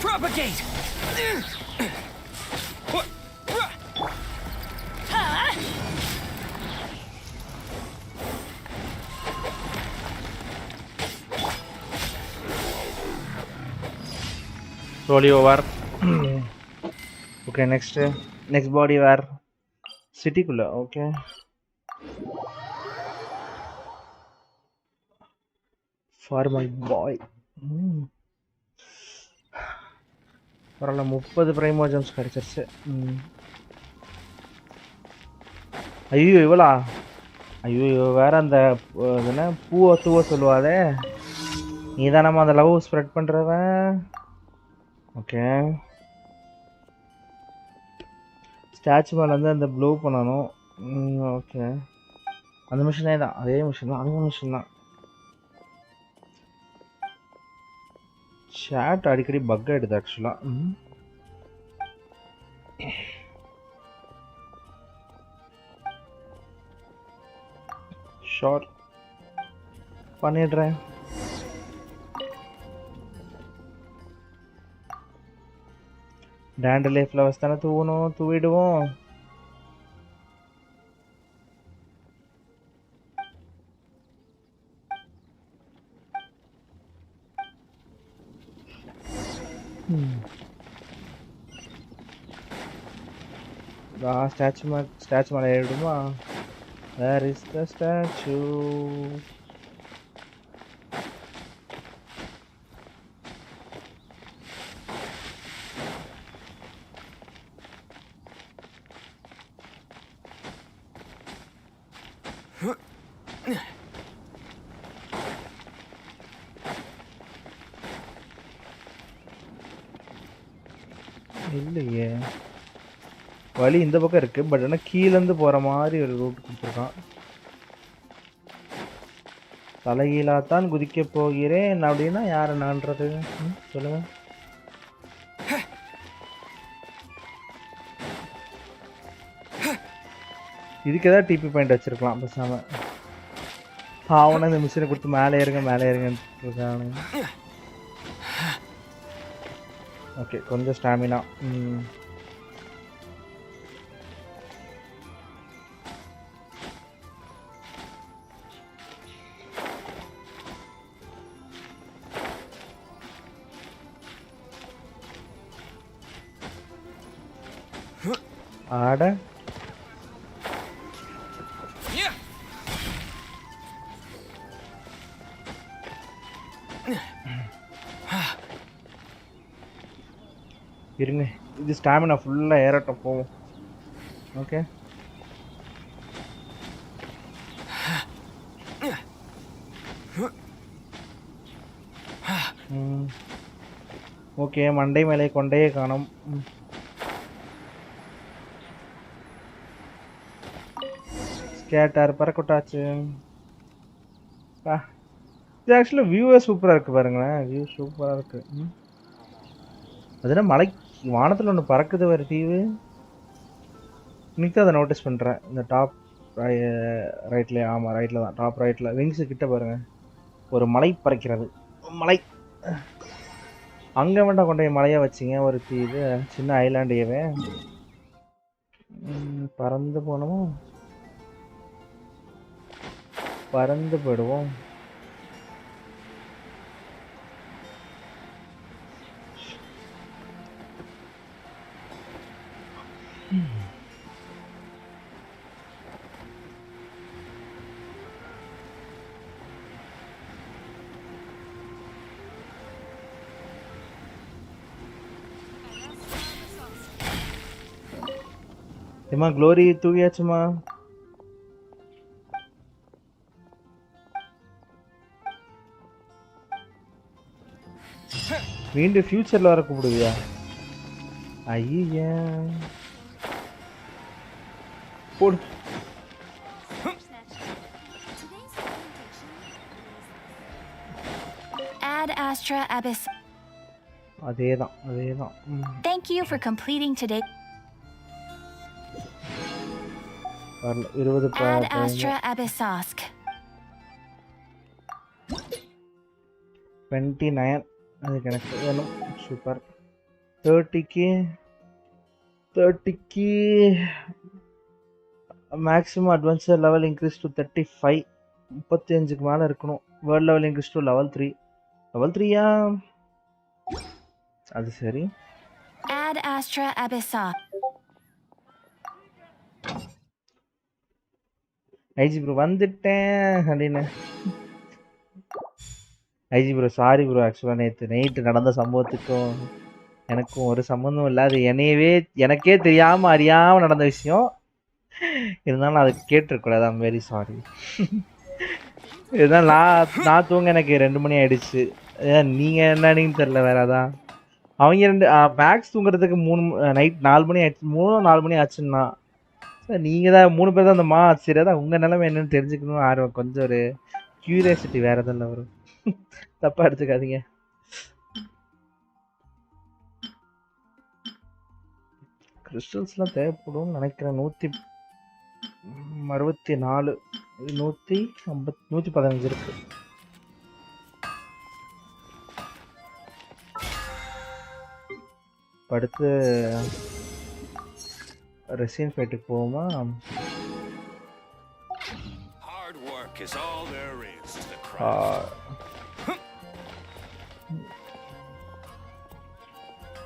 Speaker 3: Propagate!
Speaker 2: Slowly over. Okay, next body where? City kulla. Okay. For my boy. பரவாயில்ல 30 பிரைமோ ஜம்ஸ் கிடைச்சிருச்சு. ஐயோ இவளா? ஐயோ வேற அந்த என்ன பூவை தூவ சொல்லுவாதே, நீ தான் நம்ம அந்த லவ் ஸ்ப்ரெட் பண்ணுறவன். ஓகே ஸ்டாச்சு மேலே வந்து அந்த ப்ளூ பண்ணணும். ஓகே அந்த மிஷினே தான், அதே மிஷின் தான். chat அடிக்கடி பக் ஆயிடுது ஆக்சுவலா. ஷார்ட் பண்ணிடுறேன். டேண்டலே ஃப்ளவர்ஸ் தானே தூவணும், தூவிடுவோம். ஸ்டாச்சு மேலே ஏறிடுமா? Where is the statue? இல்லையே, வழி இந்த பக்கம் இருக்கு. பட் ஆனால் கீழேருந்து போகிற மாதிரி ஒரு ரூட் கொடுத்துருக்கான். தலைகீழாத்தான் குதிக்க போகிறேன் அப்படின்னா யாரை நான்றது சொல்லுங்க. இதுக்கு ஏதாவது டிபி பாயிண்ட் வச்சிருக்கலாம் பேசாம. அவனை இந்த மிஷினை கொடுத்து மேலே ஏறுங்கன்னு இருக்கானு. ஓகே, கொஞ்சம் ஸ்டாமினா. ஆட இருங்க, இது ஸ்டாமினா ஃபுல்லாக ஏறட்டும் போவோம். Okay, okay. மண்டை மேலே கொண்டையே காணும். ஸ்கேட்டர் பறக்கட்டாச்சு. இது ஆக்சுவலாக வியூவே சூப்பராக இருக்குது பாருங்களேன். வியூ சூப்பராக இருக்குது. அதுனா மலை வானத்தில் ஒன்று பறக்குது வேறு தீவு. இன்னைக்கு தான் அதை நோட்டீஸ் பண்ணுறேன். இந்த டாப் ரைட்லேயே, ஆமாம் ரைட்டில் தான், டாப் ரைட்டில் விங்ஸு கிட்ட பாருங்கள், ஒரு மலை பறக்கிறது. மலை அங்கே வேண்டாம் கொண்டு மலையாக வச்சிங்க. ஒரு தீவு சின்ன ஐலாண்டையவே பறந்து போனோமோ, பறந்து போயிடுவோம். ஏமா க்ளோரி தூவியாச்சுமா? மீண்டும் ஃபியூச்சரில் வர கூப்பிடுவியா? ஐயா போடு.
Speaker 8: Ad Astra Abyss.
Speaker 2: அதேதான்.
Speaker 8: Thank you for completing today.
Speaker 2: வரல 20
Speaker 8: Ad Astra Abyssosk.
Speaker 2: 29 அதுக்கு எனக்கு வேணும். சூப்பர். 30க்கு maximum adventure level increase to 35. 35க்கு மேலே இருக்கணும். World level increase to level 3. Level 3யா? அது சரி.
Speaker 8: Ad Astra Abyssosk.
Speaker 2: IG bro வந்துட்டேன் அப்படின்னு. ஐஜி ப்ரோ சாரி ப்ரோ, ஆக்சுவலாக நேற்று நைட்டு நடந்த சம்பவத்துக்கும் எனக்கும் ஒரு சம்மந்தம் இல்லாது எனக்கே தெரியாமல் அறியாமல் நடந்த விஷயம். இருந்தாலும் அதை கேட்டிருக்கூடாது. I'm very sorry. இதுதான் நான் தூங்க எனக்கு 2 மணி ஆயிடுச்சு. நீங்கள் என்னன்னு தெரில வேற. அதான் அவங்க 2 மேக்ஸ் தூங்குறதுக்கு 3 நைட் 4 மணி ஆயிடுச்சு. 3-4 மணி ஆச்சுன்னா சார் நீங்கள் தான் 3 பேர் தான் அந்தம்மா. சரி, அதான் உங்கள் நிலைமை என்னன்னு தெரிஞ்சுக்கணும் ஆர்வம், கொஞ்சம் ஒரு க்யூரியாசிட்டி, வேறு எதுவும் இல்லை வரும். தப்பாக எடுத்துக்காதீங்க. கிறிஸ்டல்ஸ்லாம் தேவைப்படும்னு நினைக்கிறேன். 164 115 இருக்கு. அடுத்து ரெசின் ஃபைட்டுக்கு போவோமா?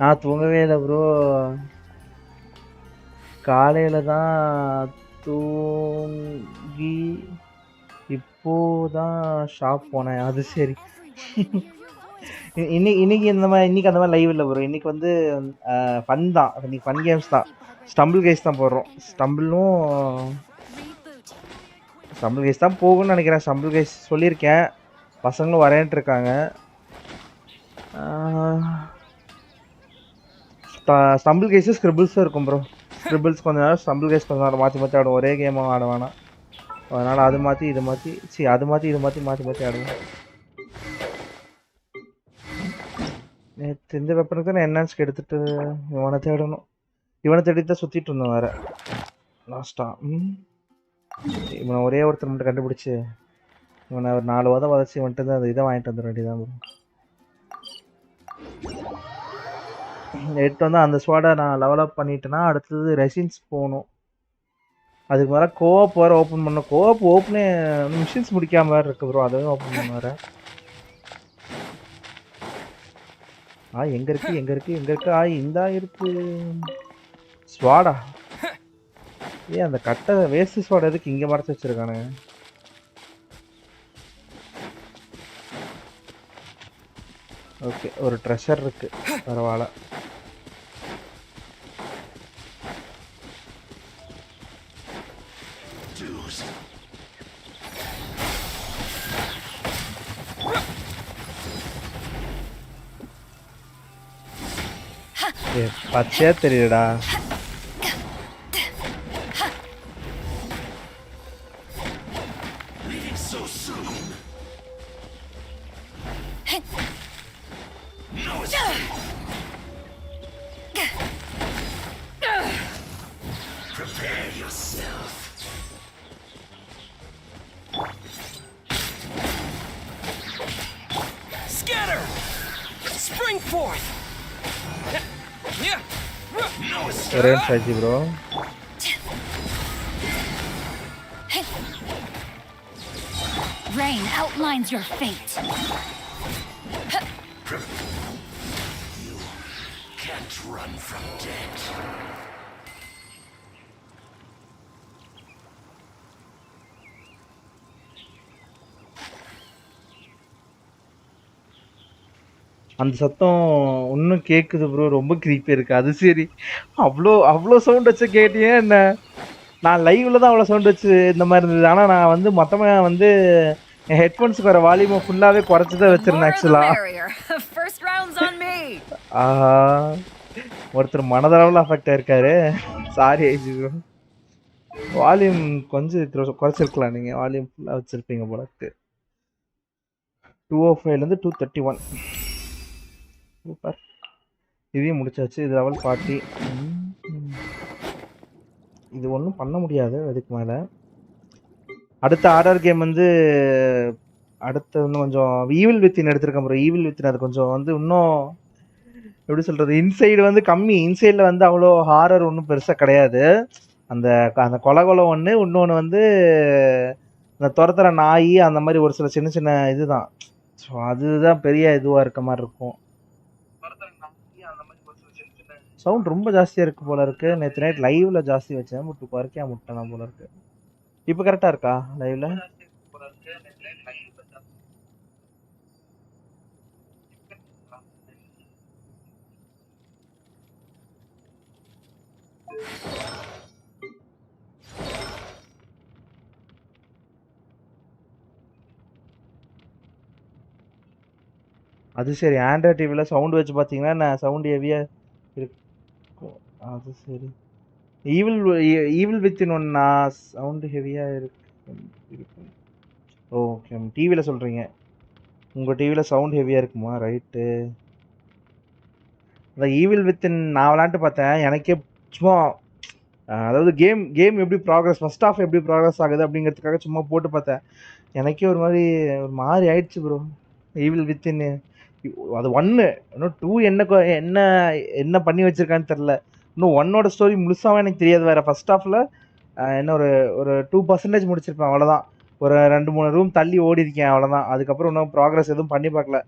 Speaker 2: நான் தூங்கவே இல்லை ப்ரோ. காலையில் தான் தூங்கி இப்போதான் ஷாப் போனேன். அது சரி. இன்னைக்கு அந்த மாதிரி லைவ் இல்லை ப்ரோ. இன்னைக்கு வந்து ஃபன் தான். இன்னைக்கு ஃபன் கேம்ஸ் தான். ஸ்டம்பிள் கேஸ் தான் போடுறோம். ஸ்டம்பிள் கேஸ் தான் போகும்னு நினைக்கிறேன். ஸ்டம்பிள் கேஸ் சொல்லியிருக்கேன். பசங்களும் வரேன்ட்டு இருக்காங்க. ஸ்டம்பிள் கேஸு ஸ்கிரிபிள்ஸும் இருக்கும் ப்ரோ. ஸ்கிரிபிள்ஸ் கொஞ்சம் நேரம், ஸ்டம்பிள் கேஸ் கொஞ்சம் நேரம் மாற்றி மாற்றி ஆடுவோம். ஒரே கேமாக ஆட வேணாம். அதனால் அது மாற்றி இது மாற்றி அது மாற்றி இது மாற்றி மாற்றி ஆடுவோம். நேற்று இந்த வெப்பனுக்கு தான் நான் என்ஹான்ஸ்க்கு எடுத்துகிட்டு இவனை தேடணும். இவனை தேடிட்டு தான் சுற்றிட்டு இருந்தோம் வேறு லாஸ்ட்டாக. இவனை ஒரே ஒருத்தர் மட்டும் கண்டுபிடிச்சி இவனை ஒரு 4 வாதம் வதச்சி வந்துட்டு தான் அந்த இதை வாங்கிட்டு வந்துட வேண்டியதான் ப்ரோ. எடுத்து வந்து அந்த ஸ்வாடை நான் லெவலப் பண்ணிட்டேன்னா அடுத்தது ரெசின்ஸ் போகணும். அதுக்கு மேலே கோஆப் வேறு ஓப்பன் பண்ணோம். கோஆப் ஓப்பனே மிஷின்ஸ் முடிக்காம வேறு இருக்கு ப்ரோ. அதுவும் ஓப்பன் பண்ண வேறு. எங்கே இருக்கு? இந்தா இருக்கு ஸ்வாடா. அந்த கட்டை வேஸ்ட் ஸ்வாடை எதுக்கு இங்கே மறைச்சி வச்சிருக்கானு? ஓகே, ஒரு ட்ரெஷர் இருக்கு, பரவாயில்ல. பச்சையா தெரியுடா. bro.
Speaker 8: Rain outlines your fate.
Speaker 3: You can't run from death.
Speaker 2: அந்த சத்தம் இன்னும் கேக்குது ப்ரோ. ரொம்ப கிரீப்பி இருக்கு. அது சரி, அவ்வளோ சவுண்ட் வச்சு கேட்டியே என்ன? நான் லைவ்ல தான் அவ்வளோ சவுண்ட் வச்சு இந்த மாதிரி இருந்தது. ஆனால் நான் வந்து மொத்தமாக வந்து என் ஹெட்ஃபோன்ஸுக்கு வர வால்யூமை ஃபுல்லாகவே குறைச்சி தான் வச்சுருந்தேன் ஆக்சுவலாக. ஒருத்தர் மனதளவில் அஃபெக்ட் ஆயிருக்காரு. Sorry IG bro. வால்யூம் கொஞ்சம் குறைச்சிருக்கலாம். நீங்கள் வால்யூம் ஃபுல்லாக வச்சுருப்பீங்க போல இருக்கு. 205லேருந்து 231. சூப்பர். இதையும் முடிச்சாச்சு. இது லெவல் 40. இது ஒன்றும் பண்ண முடியாது அதுக்கு மேலே. அடுத்த ஆர்ஆர் கேம் வந்து அடுத்த இன்னும் கொஞ்சம் ஈவில் வித்தின் எடுத்திருக்கேன் ப்ரோ. ஈவில் வித்தின் அது கொஞ்சம் வந்து இன்னும் எப்படி சொல்கிறது, இன்சைடு வந்து கம்மி. இன்சைடில் வந்து அவ்வளோ ஹாரர் ஒன்றும் பெருசாக கிடையாது. அந்த அந்த கொலை ஒன்று, இன்னொன்று வந்து இந்த துரத்துற நாய், அந்த மாதிரி ஒரு சில சின்ன சின்ன இதுதான். ஸோ அதுதான் பெரிய இதுவாக இருக்க மாதிரி இருக்கும். சவுண்ட் ரொம்ப ஜாஸ்தியாக இருக்குது போல இருக்குது. நேற்று நைட் லைவில் ஜாஸ்தி வச்சேன், பட் குறைக்க முட்டலாம் போல இருக்குது. இப்போ கரெக்டாக இருக்கா லைவில்? அது சரி, ஆண்ட்ராய்ட் டிவியில் சவுண்டு வச்சு பார்த்தீங்கன்னா நான் சவுண்டு ஹெவியாக இருக்கும். அது சரி, ஈவில் வித்தின் ஒன்று சவுண்டு ஹெவியாக இருக்கும். ஓகே, டிவியில் சொல்கிறீங்க. உங்கள் டிவியில் சவுண்ட் ஹெவியாக இருக்குமா? ரைட்டு. அந்த ஈவில் வித்தின் நான் விளாண்டு பார்த்தேன். எனக்கே சும்மா அதாவது கேம் எப்படி ப்ராக்ரஸ் ஃபர்ஸ்ட் ஆஃப் எப்படி ப்ராக்ரஸ் ஆகுது அப்படிங்கிறதுக்காக சும்மா போட்டு பார்த்தேன். எனக்கே ஒரு மாதிரி ஆயிடுச்சு ப்ரோ. ஈவில் வித்தின் அது 1 இன்னும் 2 என்ன என்ன பண்ணி வச்சிருக்கான்னு தெரில. இன்னும் 1ஓட ஸ்டோரி முழுசாவே எனக்கு தெரியாது வேற. ஃபர்ஸ்ட் ஆஃப்ல என்ன ஒரு 2% முடிச்சிருப்பேன் அவ்வளோதான். ஒரு 2-3 ரூம் தள்ளி ஓடி இருக்கேன் அவ்வளோதான். அதுக்கப்புறம் இன்னும் ப்ராக்ரஸ் எதுவும் பண்ணி பார்க்கல.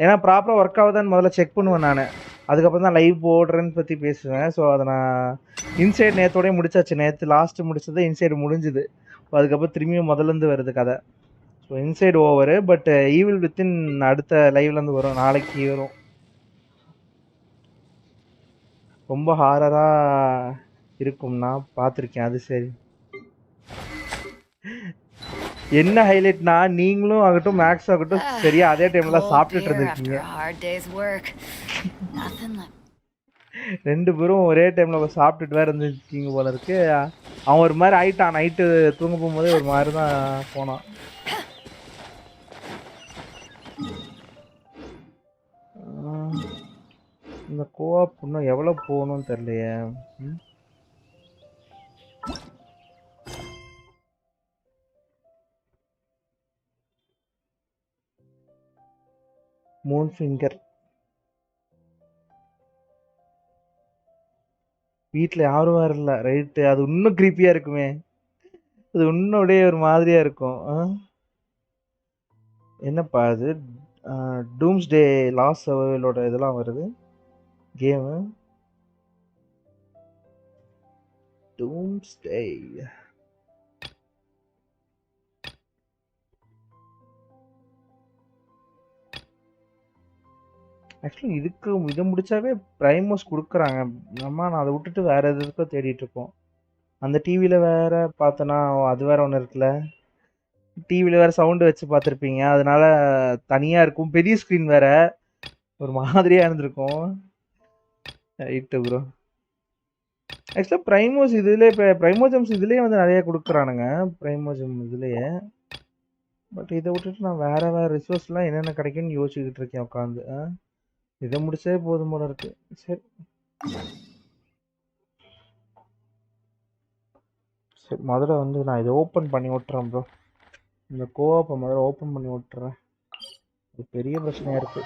Speaker 2: ஏன்னா ப்ராப்பராக ஒர்க் ஆகுதான்னு முதல்ல செக் பண்ணுவேன் நான். அதுக்கப்புறம் தான் லைவ் போடுறேன்னு பற்றி பேசுவேன். ஸோ அதை நான் இன்சைட் நேற்றோடய முடிச்சாச்சு. நேற்று லாஸ்ட்டு முடிச்சது இன்சைடு முடிஞ்சுது. அதுக்கப்புறம் திரும்பியும் முதலேருந்து வருது கதை. So inside over. But evil within அடுத்த லைவ்லேருந்து வரும், நாளைக்கு வரும். ரொம்ப ஹாரராக இருக்கும்னா பார்த்துருக்கேன். அது சரி. என்ன ஹைலைட்னா நீங்களும் ஆகட்டும் மேக்ஸ் ஆகட்டும் சரியா அதே டைம்ல சாப்பிட்டுட்டு இருந்திருக்கீங்க. 2 பேரும் ஒரே டைம்ல சாப்பிட்டுட்டு வேற இருந்திருக்கீங்க போல இருக்கு. அவன் ஒரு மாதிரி ஆயிட்டான். நைட்டு தூங்க போகும்போதே ஒரு மாதிரி தான் போனான். இந்த கோஆப் இன்னும் எவ்வளோ போகணும்னு தெரியலையே. மூன் ஃபிங்கர் வீட்டில் யாரும் வேற இல்லை. ரைட்டு, அது இன்னும் க்ரீப்பியாக இருக்குமே. அது இன்னும் அப்படியே ஒரு மாதிரியாக இருக்கும். என்னப்பா அது டூம்ஸ்டே லாஸ்ட் சர்வைவலோட இதெல்லாம் வருது கேமு. டூம்ஸ்டே ஆக்சுவலி இதை முடிச்சாவே ப்ரைமோஸ் கொடுக்குறாங்க. நான் அதை விட்டுட்டு வேற எதுக்கோ தேடிட்டு இருக்கோம். அந்த டிவியில் வேற பார்த்தோன்னா அது வேற ஒன்று இருக்குல்ல. டிவியில் வேற சவுண்டு வச்சு பார்த்துருப்பீங்க, அதனால தனியாக இருக்கும். பெரிய ஸ்க்ரீன் வேற ஒரு மாதிரியாக இருந்திருக்கும். Right bro. ஆக்சுவலாக ப்ரைமோஸ் இதுலேயே இப்போ ப்ரைமோஜம்ஸ் இதுலேயே நிறைய கொடுக்குறானுங்க ப்ரைமோஜம் இதுலேயே. பட் இதை விட்டுட்டு நான் வேற ரிசோர்ஸ்லாம் என்னென்ன கிடைக்குன்னு யோசிச்சுக்கிட்டு இருக்கேன் உட்காந்து. இதை முடிச்சே போதும் போல இருக்கு. சரி சரி, முதல்ல நான் இதை ஓப்பன் பண்ணி விட்டுறேன் ப்ரோ. இந்த கோஆப்பை முதல்ல ஓப்பன் பண்ணி விட்டுறேன். இது பெரிய பிரச்சனையாக இருக்கு.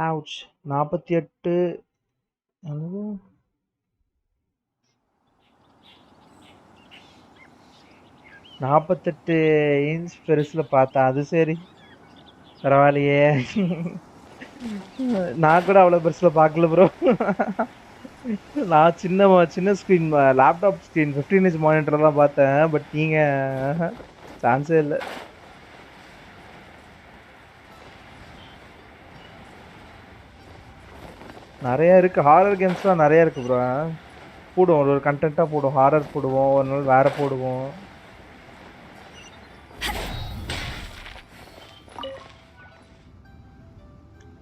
Speaker 2: ஆவுச் 48 48 இன்ச் பெருசில் பார்த்தேன். அது சரி பரவாயில்லையே. நான் கூட அவ்வளோ பெருசில் பார்க்கல ப்ரோ. நான் சின்ன screen laptop screen 15 inch monitor தான் பார்த்தேன். பட் நீங்கள் சான்ஸே இல்லை. நிறையா இருக்குது. ஹாரர் கேம்ஸ்லாம் நிறையா இருக்குது ப்ரோ. போடுவோம் ஒரு கண்டென்ட்டாக போடுவோம். ஹாரர் போடுவோம், ஒரு நாள் வேறு போடுவோம்.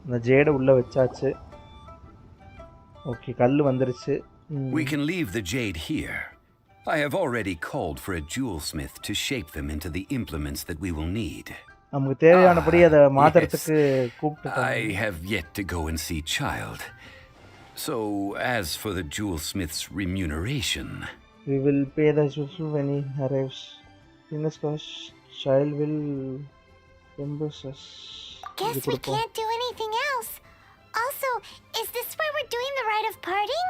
Speaker 2: இந்த ஜேடை உள்ளே வச்சாச்சு. ஓகே, கல் வந்துருச்சு.
Speaker 5: We can leave the jade here. I have already called for a jewelsmith to shape them into the implements that we will need.
Speaker 2: நமக்கு தேவையானபடி அதை மாத்துறதுக்கு கூப்பிட்டு.
Speaker 5: I have yet to go and see child. So, as for the jewelsmith's remuneration,
Speaker 2: we will pay the jewel when he arrives. In this case, child will reimburse us.
Speaker 4: Guess we can't do anything else. Also, is this where we're doing the rite of parting?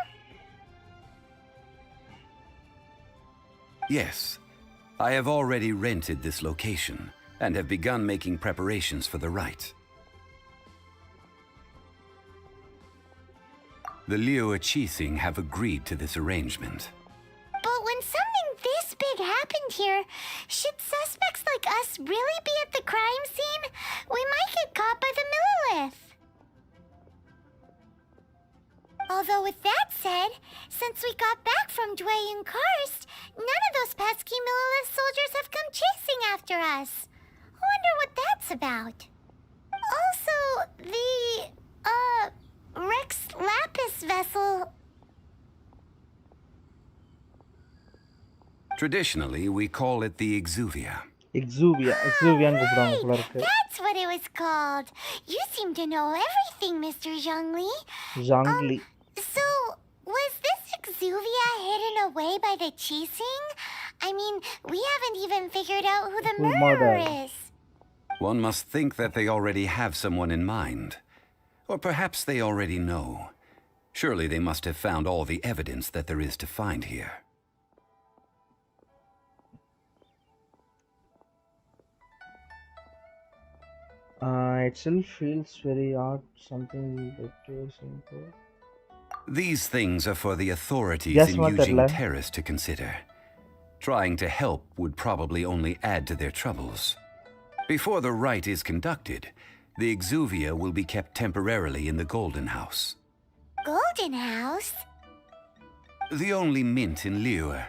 Speaker 5: yes, I have already rented this location and have begun making preparations for the rite. The Liu Chising have agreed to this arrangement.
Speaker 4: But when something this big happened here, should suspects like us really be at the crime scene? We might get caught by the Millilith. Although with that said, since we got back from Dway and Karst, none of those pesky Millilith soldiers have come chasing after us. I wonder what that's about. Also, the, Rex Lapis vessel...
Speaker 5: Traditionally, we call it the Exuvia.
Speaker 2: Exuviaன்னு கூப்பிடுவாங்க போல இருக்கு.
Speaker 4: That's what it was called. You seem to know everything, Mr. Zhongli.
Speaker 2: Zhongli.
Speaker 4: So, away by the chasing? I mean, we haven't even figured out who the
Speaker 2: Who
Speaker 4: murderer
Speaker 2: murdered?
Speaker 4: is.
Speaker 5: One must think that they already have someone in mind. Or perhaps they already know. Surely they must have found all the evidence that there is to find here.
Speaker 2: It still feels very odd. Something like too simple.
Speaker 5: These things are for the authorities
Speaker 2: Yes,
Speaker 5: in
Speaker 2: Matarla.
Speaker 5: Eugene Terrace to consider. Trying to help would probably only add to their troubles. Before the rite is conducted, the exuvia will be kept temporarily in the Golden House.
Speaker 4: Golden House?
Speaker 5: The only mint in Liyue,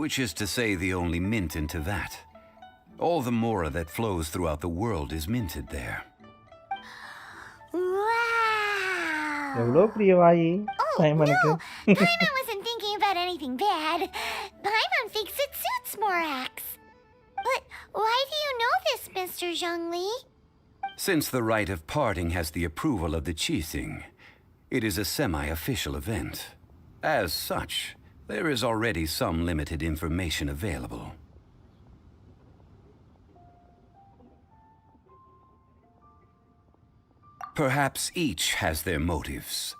Speaker 5: which is to say the only mint in Tevat. All the mora that flows throughout the world is minted there.
Speaker 4: Wow!
Speaker 2: எவ்வளோ பெரிய வாய்
Speaker 4: Oh,
Speaker 2: சைமனுக்கு.
Speaker 4: no! Paimon wasn't thinking about anything bad. Paimon thinks it suits Morax. But why do you know this, Mr. Zhongli?
Speaker 5: Since the rite of parting has the approval of the Qixing, it is a semi-official event. As such, there is already some limited information available. Perhaps each has their motives.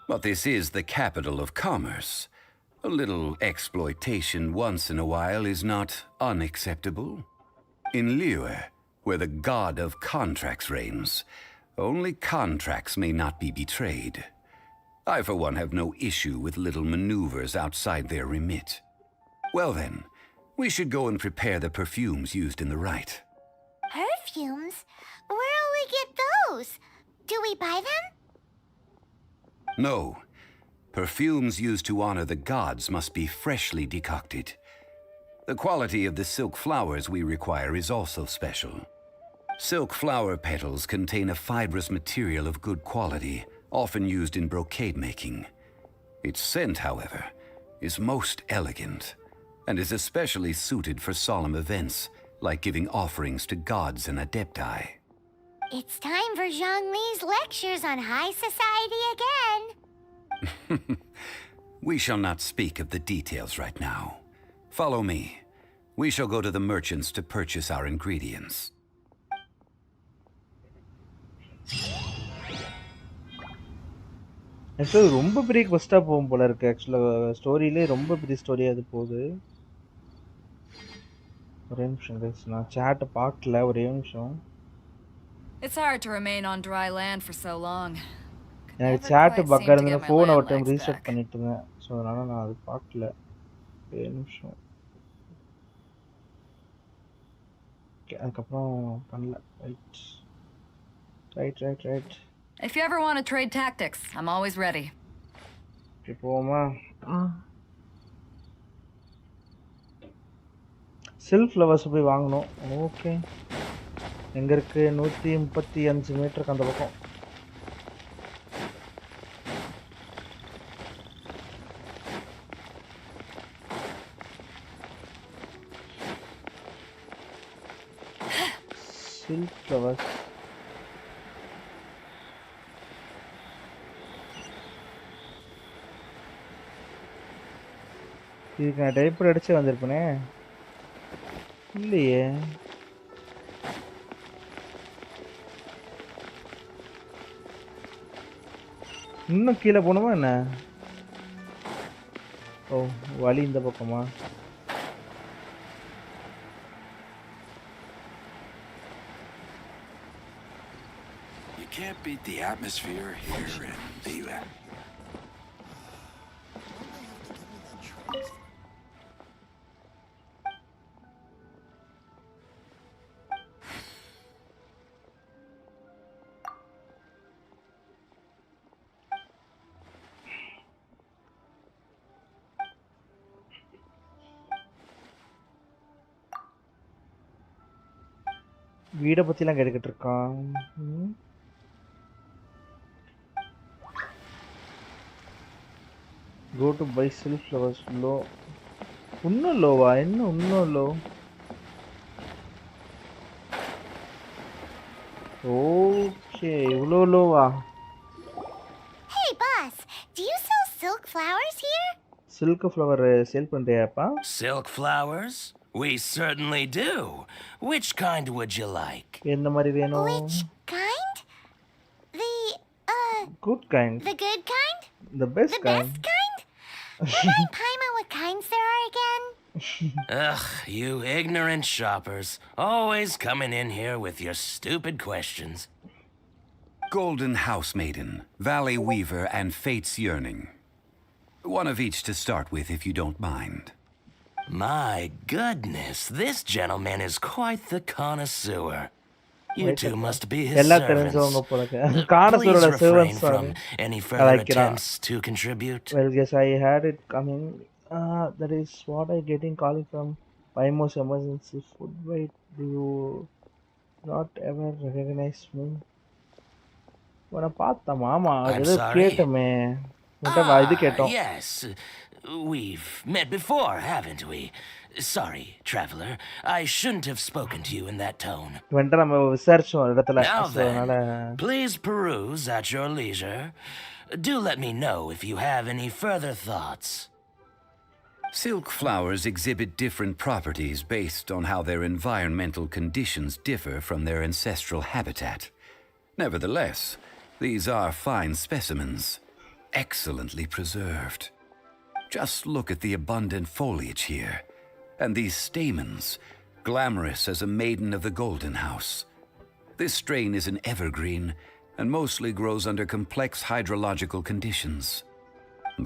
Speaker 5: But this is the capital of commerce. A little exploitation once in a while is not unacceptable. In Liyue, where the god of contracts reigns, only contracts may not be betrayed. I, for one, have no issue with little maneuvers outside their remit. Well then, we should go and prepare the perfumes used in the rite.
Speaker 4: Perfumes? Where'll we get those? Do we buy them?
Speaker 5: No. Perfumes used to honor the gods must be freshly decocted. The quality of the silk flowers we require is also special. Silk flower petals contain a fibrous material of good quality, often used in brocade making. Its scent, however, is most elegant, and is especially suited for solemn events, like giving offerings to gods and adepti.
Speaker 4: It's time for Zhongli's lectures on high society again.
Speaker 5: We shall not speak of the details right now. Follow me. We shall go to the merchants to purchase our ingredients.
Speaker 2: ஆக்சுவலாக ரொம்ப பெரிய கொஸ்டாக போகும் போல இருக்கு. ஆக்சுவலாக ஸ்டோரியிலே ரொம்ப பெரிய ஸ்டோரியாக அது போகுது. ஒரே நிமிஷம் guys, நான் சேட்டை பார்க்கல. ஒரே நிமிஷம்.
Speaker 9: It's hard to remain on dry land for so long.
Speaker 2: எனக்கு சேட்டு பக்கம் இருந்தது. ஃபோனை ஒரு டைம் ரீசெட் பண்ணிட்டு இருந்தேன். ஸோ அதனால நான் அது பார்க்கல. ஒரே நிமிஷம். அதுக்கப்புறம் பண்ணல. Right.
Speaker 9: If you ever want to trade tactics, I'm always ready.
Speaker 2: போமா. சில்க் ஃப்ளவர்ஸ் போய் வாங்கணும். ஓகே. எங்கே இருக்குது? 135 மீட்டருக்கு அந்த பக்கம். Silk flowers. இதுக்கு நான் டைப்பர் அடிச்சு வந்திருப்பேனே. இல்லையே. இன்னும் கீழே போகணுமா என்ன? ஓ, வழி இந்த பக்கமா?
Speaker 10: You can't beat the atmosphere here in Liyue.
Speaker 2: வீடை பற்றிலாம் கேட்டுக்கிட்டு இருக்கான். Go to buy silk flowers low. இன்னும் லோவா? இன்னும் லோ. ஓகே, இவ்வளோ லோவா?
Speaker 4: Hey, boss, do you sell silk flowers here?
Speaker 2: Silk flower sell பண்றியாப்பா?
Speaker 11: Silk flowers? We certainly do. Which kind would you like?
Speaker 2: எந்த மாதிரி வேணும்?
Speaker 4: Which kind? The,
Speaker 2: Good kind.
Speaker 4: the good kind?
Speaker 2: The best
Speaker 4: The
Speaker 2: kind.
Speaker 4: best kind? Remind Paimon what kinds there are again?
Speaker 11: Ugh, you ignorant shoppers. Always coming in here with your stupid questions.
Speaker 5: Golden Housemaiden, Valley Weaver, and Fate's Yearning. One of each to start with, if you don't mind.
Speaker 11: My goodness, this gentleman is quite the connoisseur. You two must be his
Speaker 2: எல்லாம்
Speaker 11: servants.
Speaker 2: தெரிஞ்சவங்க போல.
Speaker 11: Please
Speaker 2: காணசூரோட
Speaker 11: refrain
Speaker 2: servants
Speaker 11: from
Speaker 2: are
Speaker 11: any further
Speaker 2: Azhaikkiran.
Speaker 11: attempts to contribute.
Speaker 2: Well, yes, I had it coming. That is what I getting calling from Paimos emergency food. Wait, do you not ever recognize me? உன்னை பார்த்தோம் மாமா
Speaker 11: I'm
Speaker 2: ஏதோ
Speaker 11: sorry.
Speaker 2: கேட்டோமே இது கேட்டோம்.
Speaker 11: Yes. We've met before, haven't we? Sorry, traveler. I shouldn't have spoken to you in that tone.
Speaker 2: வந்துட்டு நம்ம விசாரிச்சோம் ஒரு இடத்துல.
Speaker 11: Now
Speaker 2: So, அதனால
Speaker 11: then, please peruse at your leisure. Do let me know if you have any further thoughts.
Speaker 5: Silk flowers exhibit different properties based on how their environmental conditions differ from their ancestral habitat. Nevertheless, these are fine specimens, excellently preserved. Just look at the abundant foliage here, and these stamens, glamorous as a maiden of the Golden House. This strain is an evergreen and mostly grows under complex hydrological conditions.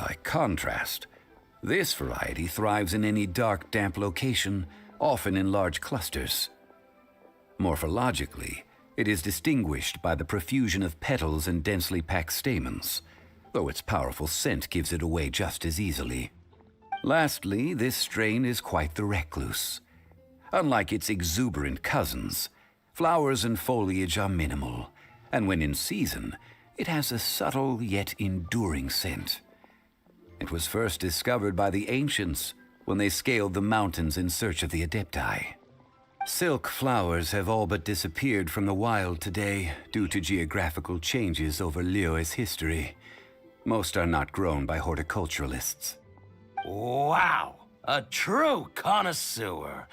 Speaker 5: By contrast, this variety thrives in any dark, damp location, often in large clusters. Morphologically, it is distinguished by the profusion of petals and densely packed stamens, though its powerful scent gives it away just as easily. Lastly, this strain is quite the recluse. Unlike its exuberant cousins, flowers and foliage are minimal, and when in season, it has a subtle yet enduring scent. It was first discovered by the ancients when they scaled the mountains in search of the Adepti. Silk flowers have all but disappeared from the wild today due to geographical changes over Liyue's history. Most are not grown by horticulturalists.
Speaker 11: Wow! A true connoisseur.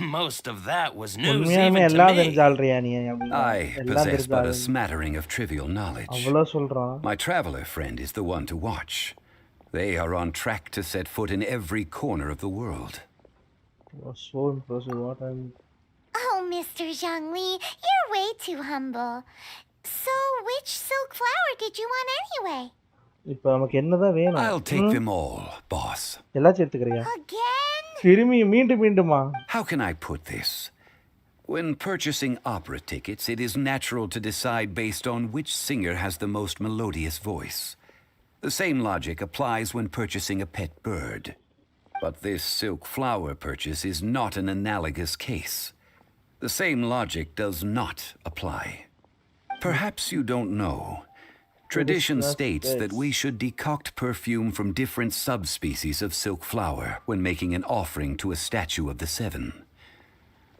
Speaker 11: Most of that was news
Speaker 2: உண்மையாலுமே
Speaker 11: even
Speaker 2: எல்லாம்
Speaker 11: to me.
Speaker 2: தெரிஞ்சால்றியா நீ அப்படின்னா?
Speaker 5: I
Speaker 2: எல்லாம்
Speaker 5: possess but a
Speaker 2: தெரிஞ்சால்
Speaker 5: smattering of trivial knowledge.
Speaker 2: அவ்வளோ சொல்றான்.
Speaker 5: My traveler friend is the one to watch. They are on track to set foot in every corner of the world.
Speaker 2: Was so impressive. What I'm
Speaker 4: Oh, Mr. Zhongli, you're way too humble. So, which silk flower did you want anyway?
Speaker 2: இப்போ நமக்கு என்னதான் வேணும்?
Speaker 5: I'll take them all, boss.
Speaker 2: எல்லாம் சேர்த்துக்கிறியா?
Speaker 4: Again?
Speaker 2: திரும்பி மீண்டுமா?
Speaker 5: How can I put this? When purchasing opera tickets, it is natural to decide based on which singer has the most melodious voice. The same logic applies when purchasing a pet bird. But this silk flower purchase is not an analogous case. The same logic does not apply. Perhaps you don't know. Tradition states that we should decoct perfume from different subspecies of silk flower when making an offering to a statue of the seven.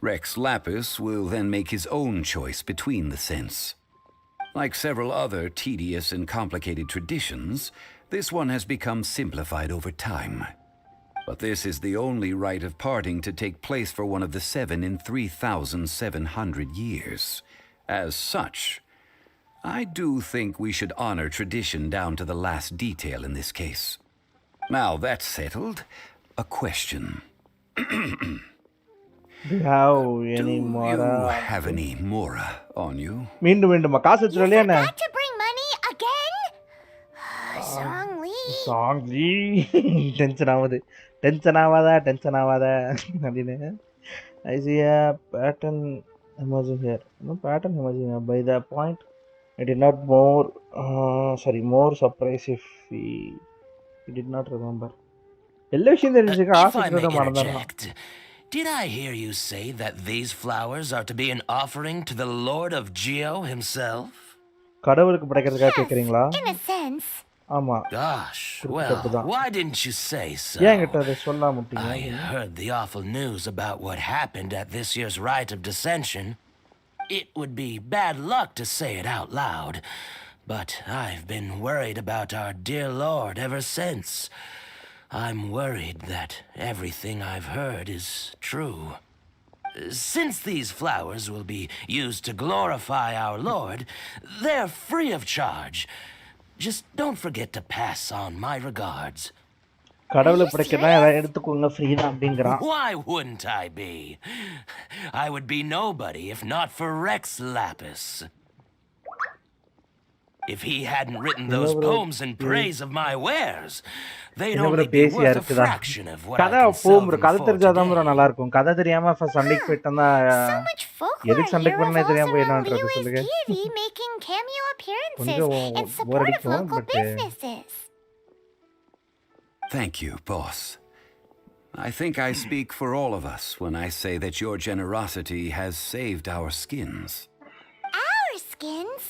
Speaker 5: Rex Lapis will then make his own choice between the scents. Like several other tedious and complicated traditions, this one has become simplified over time. But this is the only rite of parting to take place for one of the seven in 3,700 years. As such, I do think we should honor tradition down to the last detail in this case. Now that's settled, a question.
Speaker 2: Do you have any
Speaker 5: Do
Speaker 2: more?
Speaker 5: you have any mora on you?
Speaker 2: மீண்டுமா காசு வச்சுடலையா என்ன?
Speaker 4: Got to bring money again? Zhongli.
Speaker 2: Sangli tension ஆகாத அப்படின்னு. I see a pattern emerging here. No pattern emerging here. By the point, it is not more surprise if we did not remember. எல்லா விஷயம் தெரிஞ்சுக்க
Speaker 11: If
Speaker 2: ஆசை
Speaker 11: I may
Speaker 2: மறந்துடுறான்.
Speaker 11: interject, did I hear you say that these flowers are to be an offering to the Lord of Geo himself?
Speaker 2: கடவுளுக்கு படைக்கிறதுக்காக கேக்குறீங்களா?
Speaker 4: In a sense.
Speaker 2: ஆமா.
Speaker 11: Gosh, well, why didn't you say so?
Speaker 2: ஏன் என்கிட்ட அதை சொல்லாம விட்டீங்க?
Speaker 11: I heard the awful news about what happened at this year's rite of dissension. It would be bad luck to say it out loud, but I've been worried about our dear Lord ever since. I'm worried that everything I've heard is true. Since these flowers will be used to glorify our Lord, they're free of charge. Just don't forget to pass on my regards.
Speaker 2: கடவுளை படைக்கிறதா எதாவது எடுத்துக்கோங்க free தான் அப்படிங்கிறான்.
Speaker 11: Why wouldn't I be? I would be nobody if not for Rex Lapis. If he hadn't written those poems in praise of my wares, they'd only be worth a fraction of what I can sell them
Speaker 2: கதை
Speaker 11: for
Speaker 2: தெரிஞ்சாதான்
Speaker 11: today.
Speaker 2: நல்லா இருக்கும். கதை தெரியாம சண்டைக்கு போயிட்டா
Speaker 4: So much folklore
Speaker 2: எதுக்கு சண்டைக்கு
Speaker 4: here
Speaker 2: போறேனே
Speaker 4: revolves
Speaker 2: தெரியாம போய் என்ன
Speaker 4: around
Speaker 2: பண்றது
Speaker 4: Liyue's
Speaker 2: சொல்லுங்க.
Speaker 4: deity making cameo appearances
Speaker 2: கொஞ்சம்
Speaker 4: in
Speaker 2: bore
Speaker 4: support of
Speaker 2: அடிக்கும்,
Speaker 4: local
Speaker 2: but,
Speaker 4: businesses.
Speaker 5: Thank you, boss. I think I speak for all of us when I say that your generosity has saved our skins.
Speaker 4: Our skins?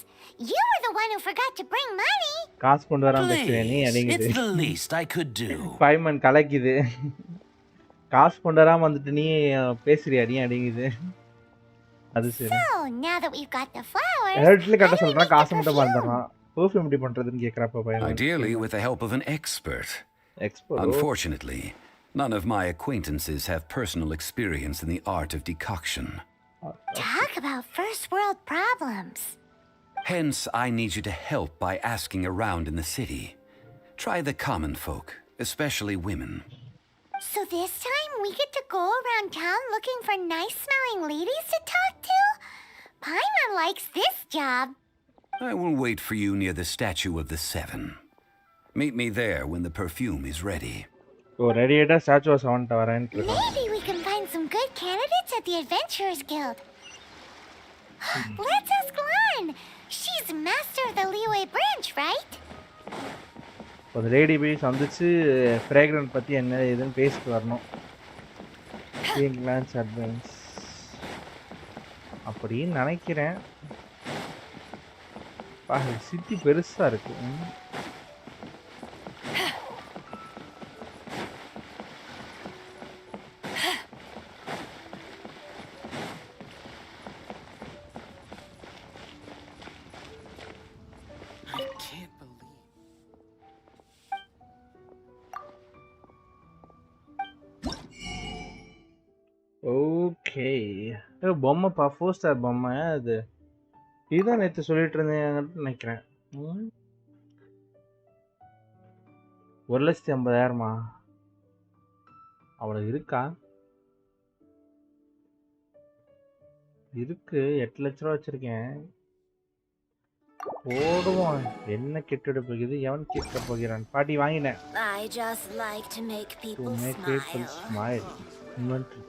Speaker 4: You were the one who forgot to bring money.
Speaker 2: காசு கொண்டு வராம பேசுவே நீ
Speaker 11: Please,
Speaker 2: அடிங்குது.
Speaker 11: it's the least I could do.
Speaker 2: பைமன் கலக்குது. காசு கொண்டு வராம வந்துட்டு நீ பேசுறியா நீ அடிங்குது. அது சரி.
Speaker 4: So, now that we've got the flowers,
Speaker 2: ஹெட்ல கட்ட சொல்றான் காசு மட்டும் பண்றான். பெர்ஃப்யூம் எப்படி பண்றதுன்னு கேக்குறப்ப பைமன்.
Speaker 5: Ideally with the help of an expert. Unfortunately, none of my acquaintances have personal experience in the art of decoction.
Speaker 4: Talk about first world problems.
Speaker 5: Hence, I need you to help by asking around in the city. Try the common folk, especially women.
Speaker 4: So this time we get to go around town looking for nice-smelling ladies to talk to? Paimon likes this job.
Speaker 5: I will wait for you near the statue of the Seven. Meet me there when the perfume is ready.
Speaker 2: Oh ரெடியாடா statue of 7 வரேன்னு இருக்கேன்.
Speaker 4: Maybe we can find some good candidates at the Adventurers Guild. Let's ask Lan. She's master of the Liyue branch, right?
Speaker 2: ஒரு lady போய் சந்திச்சு fragrance பத்தி என்ன ஏதுன்னு பேசிட்டு வரணும். கிளான்ஸ் அட்வான்ஸ் அப்படின்னு நினைக்கிறேன். சிட்டி பெருசா இருக்கு. ஓகே பொம்மை ஃபோர் ஸ்டார் பொம்மை அது இதுதான் நேற்று சொல்லிட்டு இருந்தேன் நினைக்கிறேன். 1,50,000 அவ்வளோ இருக்கா? இருக்கு 8 லட்ச ரூபா வச்சிருக்கேன். போடுவோம். என்ன கெட்டுட போகுது எவன் கேட்க போகிறான். பாட்டி வாங்கினேன்.
Speaker 8: I just like to make people
Speaker 2: smile. Inventory.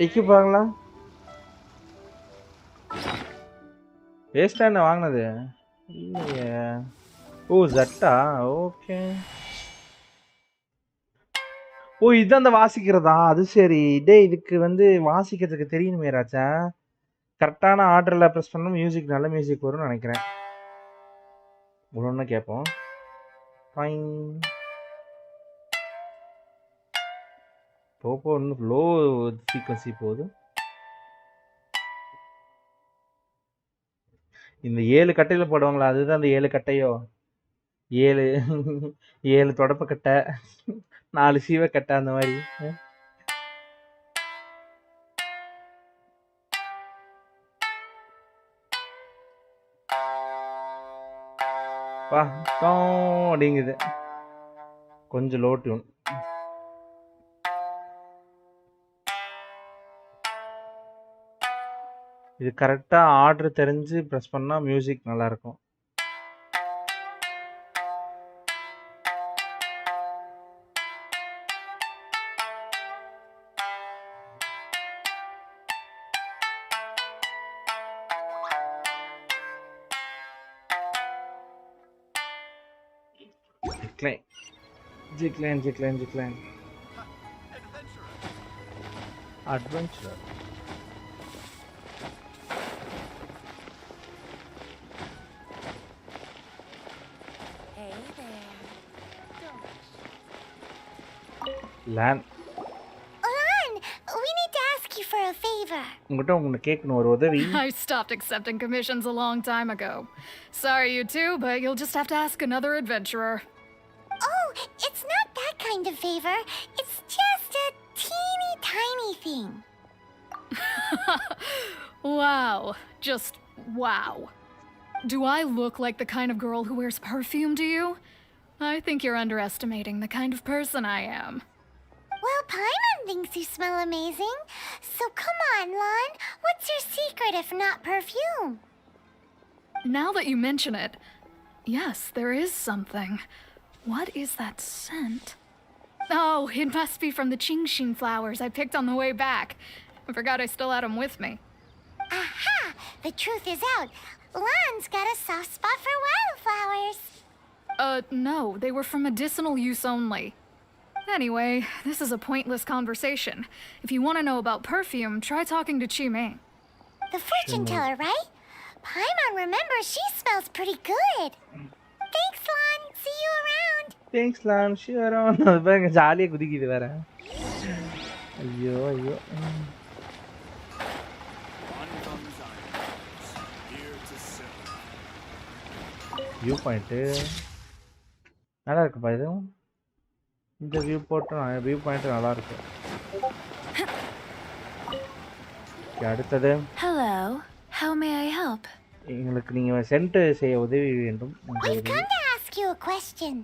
Speaker 2: Equip வாங்கலாம். வேஸ்டா என்ன வாங்குனது? இல்லையே. ஓ ஜட்டா ஓகே. ஓ இது அந்த வாசிக்கிறதா? அது சரி. டேய் இதுக்கு வாசிக்கிறதுக்கு தெரியணுமே ராஜா. கரெக்டான ஆர்டரில் ப்ரெஸ் பண்ணணும். மியூசிக் நல்ல மியூசிக் வரும்னு நினைக்கிறேன். ஒன்று கேட்போம். போப்போ இன்னும் லோ ஃப்ரீக்வன்சி போகுது. இந்த 7 கட்டையில் போடுவாங்களா அதுதான் அந்த 7 கட்டையோ? 7 தொடப்ப கட்டை 4 சீவ கட்டை அந்த மாதிரி. அப்படிங்குது. கொஞ்சம் லோ டியூன். இது கரெக்டாக ஆர்டர் தெரிஞ்சு ப்ரெஸ் பண்ணால் மியூசிக் நல்லாயிருக்கும். Decline. Adventure.
Speaker 8: Hey there.
Speaker 2: Lan.
Speaker 4: Lan, we need to ask you for a favor.
Speaker 2: உங்கள்கிட்ட கேட்கணும் ஒரு உதவி.
Speaker 9: I stopped accepting commissions a long time ago. Sorry, you two, but you'll just have to ask another adventurer.
Speaker 4: Oh, it's not that kind of favor. It's just a teeny tiny thing.
Speaker 9: Wow. Just wow. Do I look like the kind of girl who wears perfume to you? I think you're underestimating the kind of person I am.
Speaker 4: Well, Paimon thinks you smell amazing. So come on, Lon. What's your secret if not perfume?
Speaker 9: Now that you mention it, yes, there is something. What is that scent? Oh, it must be from the GENSHIN flowers I picked on the way back. I forgot I still had them with me.
Speaker 4: Aha! The truth is out. Lon's got a soft spot for wildflowers.
Speaker 9: No, they were for medicinal use only. Anyway, this is a pointless conversation. If you want to know about perfume, try talking to Chi-Mei.
Speaker 4: The fortune teller, right? Paimon remembers she smells pretty good. Thanks, Lon. See you around.
Speaker 2: Thanks, Lan. See you around. அது பாருங்க ஜாலியாக குதிக்குது வேற. ஐயோ ஐயோ. View point நல்லா இருக்குப்பா இதுவும். இந்த வியூ பாயிண்ட் நல்லா இருக்கு. அடுத்தது
Speaker 8: Hello. How may I help?
Speaker 2: எங்களுக்கு நீங்க சென்ட் செய்ய உதவி வேண்டும்.
Speaker 4: We've come to ask you a question.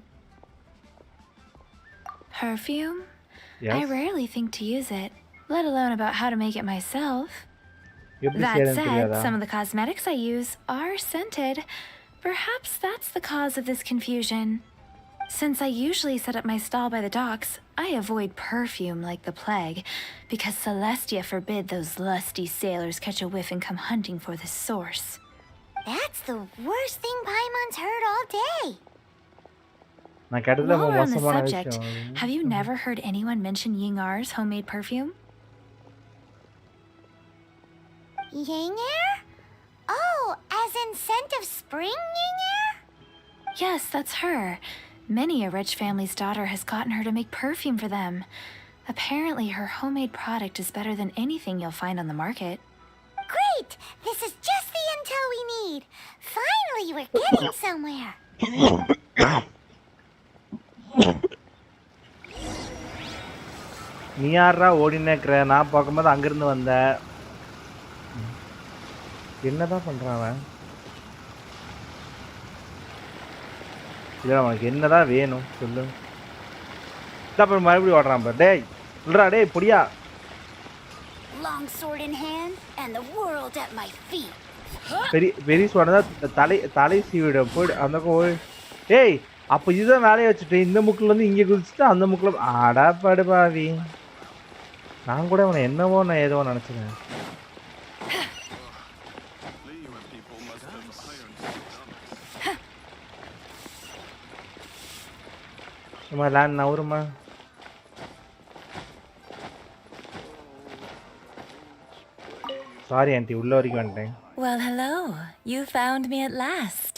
Speaker 8: Perfume?
Speaker 2: Yes.
Speaker 8: I rarely think to use it, let alone about how to make it myself.
Speaker 2: எப்படி
Speaker 8: That
Speaker 2: செய்யறதுன்னு
Speaker 8: said,
Speaker 2: தெரியாதா?
Speaker 8: some of the cosmetics I use are scented. Perhaps that's the cause of this confusion. Since I usually set up my stall by the docks, I avoid perfume like the plague, because Celestia forbid those lusty sailors catch a whiff and come hunting for the source.
Speaker 4: That's the worst thing Paimon's heard all day.
Speaker 2: நான் கேட்டதுல
Speaker 8: While we're on the
Speaker 2: மோசமான
Speaker 8: subject,
Speaker 2: விஷயம்.
Speaker 8: have you never heard anyone mention Yingar's homemade perfume?
Speaker 4: Yingar? Oh, as in scent of spring, Yingar?
Speaker 8: Yes, that's her. Many a rich family's daughter has gotten her to make perfume for them. Apparently, her homemade product is better than anything you'll find on the market.
Speaker 4: Great! This is just the intel we need. Finally, we're getting somewhere.
Speaker 2: நீ யாரா ஓடினேக்கிற? நான் பார்க்கும்போது அங்கிருந்து வந்த. என்னதான் பண்றான் அவன்? இல்லை அவனுக்கு என்னதான் வேணும் சொல்லு. அப்புறம் மறுபடியும் ஓடுறான் பாரு. டேய் இல்லடா டேய் பொடியா.
Speaker 1: Long sword in hand and the world at my feet.
Speaker 2: பெரிய சொன்னதா தலை சீவிட போய் அந்த போய். ஏய் அப்போ இதுதான் வேலையை வச்சுட்டு இந்த முக்கிலேருந்து இங்கே குதிச்சுட்டு அந்த முக்கில் ஆடா பாடு பாவி. நான் கூட அவனை என்னவோ நான் ஏதோ நினச்சினேன். அம்மா லேண்ட் நவருமா. சாரி ஆண்டி உள்ள வரைக்கும் வந்துட்டேன்.
Speaker 8: Well, hello. You found me at last.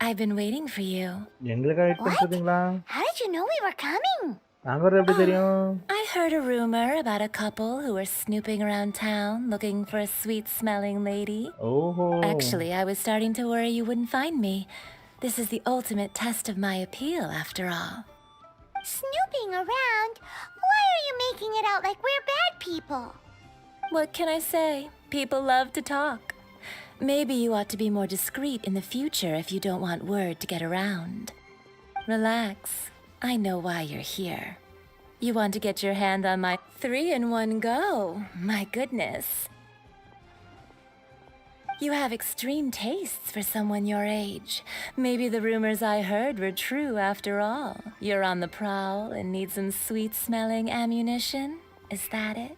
Speaker 8: I've been waiting for you.
Speaker 2: எங்களுக்காக வெயிட் பண்ணுறீங்களா?
Speaker 4: How did you know we were coming?
Speaker 2: நாங்கள் வர எப்படி தெரியும்?
Speaker 8: I heard a rumor about a couple who were snooping around town looking for a sweet-smelling lady.
Speaker 2: ஓஹோ.
Speaker 8: Actually, I was starting to worry you wouldn't find me. This is the ultimate test of my appeal, after all.
Speaker 4: Snooping around? Why are you making it out like we're bad people?
Speaker 8: What can I say? People love to talk. Maybe you ought to be more discreet in the future if you don't want word to get around. Relax. I know why you're here. You want to get your hand on my 3-in-1 go. My goodness. You have extreme tastes for someone your age. Maybe the rumors I heard were true after all. You're on the prowl and need some sweet-smelling ammunition? Is that it?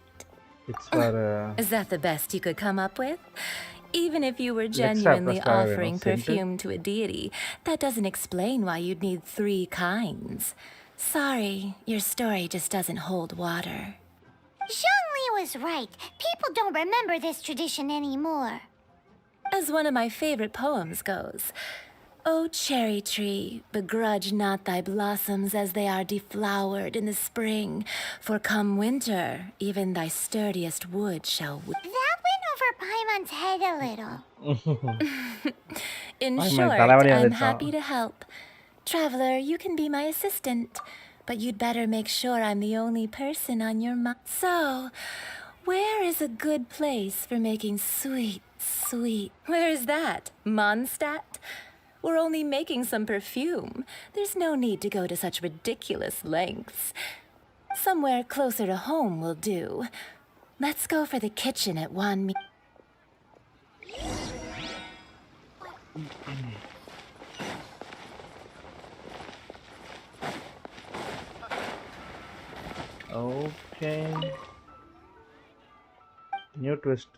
Speaker 2: It's for
Speaker 8: Is that the best you could come up with? Even if you were
Speaker 2: Let's
Speaker 8: genuinely
Speaker 2: have a
Speaker 8: offering
Speaker 2: scented.
Speaker 8: perfume to a deity, that doesn't explain why you'd need 3 kinds. Sorry, your story just doesn't hold water.
Speaker 4: Zhongli was right. People don't remember this tradition anymore.
Speaker 8: As one of my favorite poems goes, O cherry tree, begrudge not thy blossoms as they are deflowered in the spring, for come winter, even thy sturdiest wood shall
Speaker 4: That went over Paimon's head a little.
Speaker 8: In
Speaker 2: Paimon,
Speaker 8: short,
Speaker 2: தலைவலி
Speaker 8: I'm
Speaker 2: வந்துச்சா?
Speaker 8: happy to help. Traveler, you can be my assistant, but you'd better make sure I'm the only person on your mind. So, where is a good place for making sweet? Where is that? Mondstadt? We're only making some perfume. There's no need to go to such ridiculous lengths. Somewhere closer to home will do. Let's go for the kitchen at Wanmi.
Speaker 2: Okay. New twist.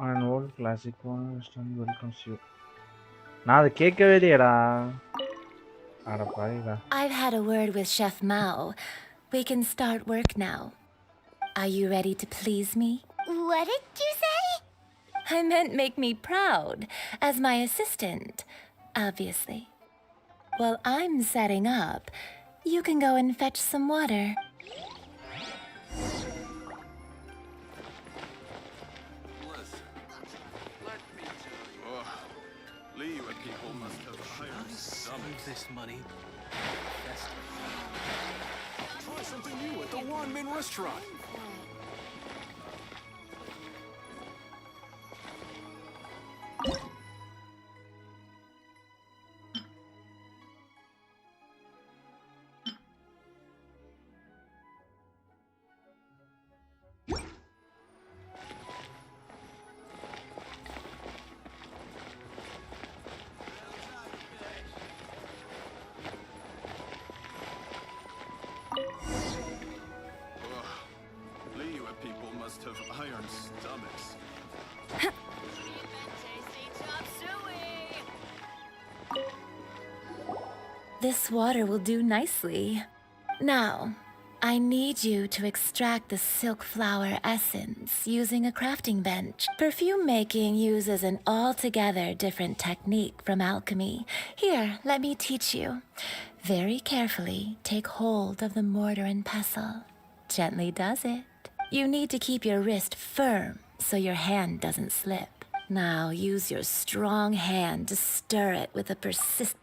Speaker 2: An old classic one welcomes you. நான் அதை கேட்கவே இல்லையடா. அட பாவிடா.
Speaker 8: I've had a word with Chef Mao. We can start work now. Are you ready to please me?
Speaker 4: What did you say?
Speaker 8: I meant make me proud, as my assistant, obviously. While I'm setting up, you can go and fetch some water.
Speaker 10: Listen, let me tell you. Liyue people must have hired stomachs.
Speaker 3: This money.
Speaker 10: Try something new at the Wanmin restaurant. Liyue people must have iron stomachs.
Speaker 8: This water will do nicely. Now, I need you to extract the silk flower essence using a crafting bench. Perfume making uses an altogether different technique from alchemy. Here, let me teach you. Very carefully, take hold of the mortar and pestle. Gently does it. You need to keep your wrist firm so your hand doesn't slip. Now use your strong hand to stir it with a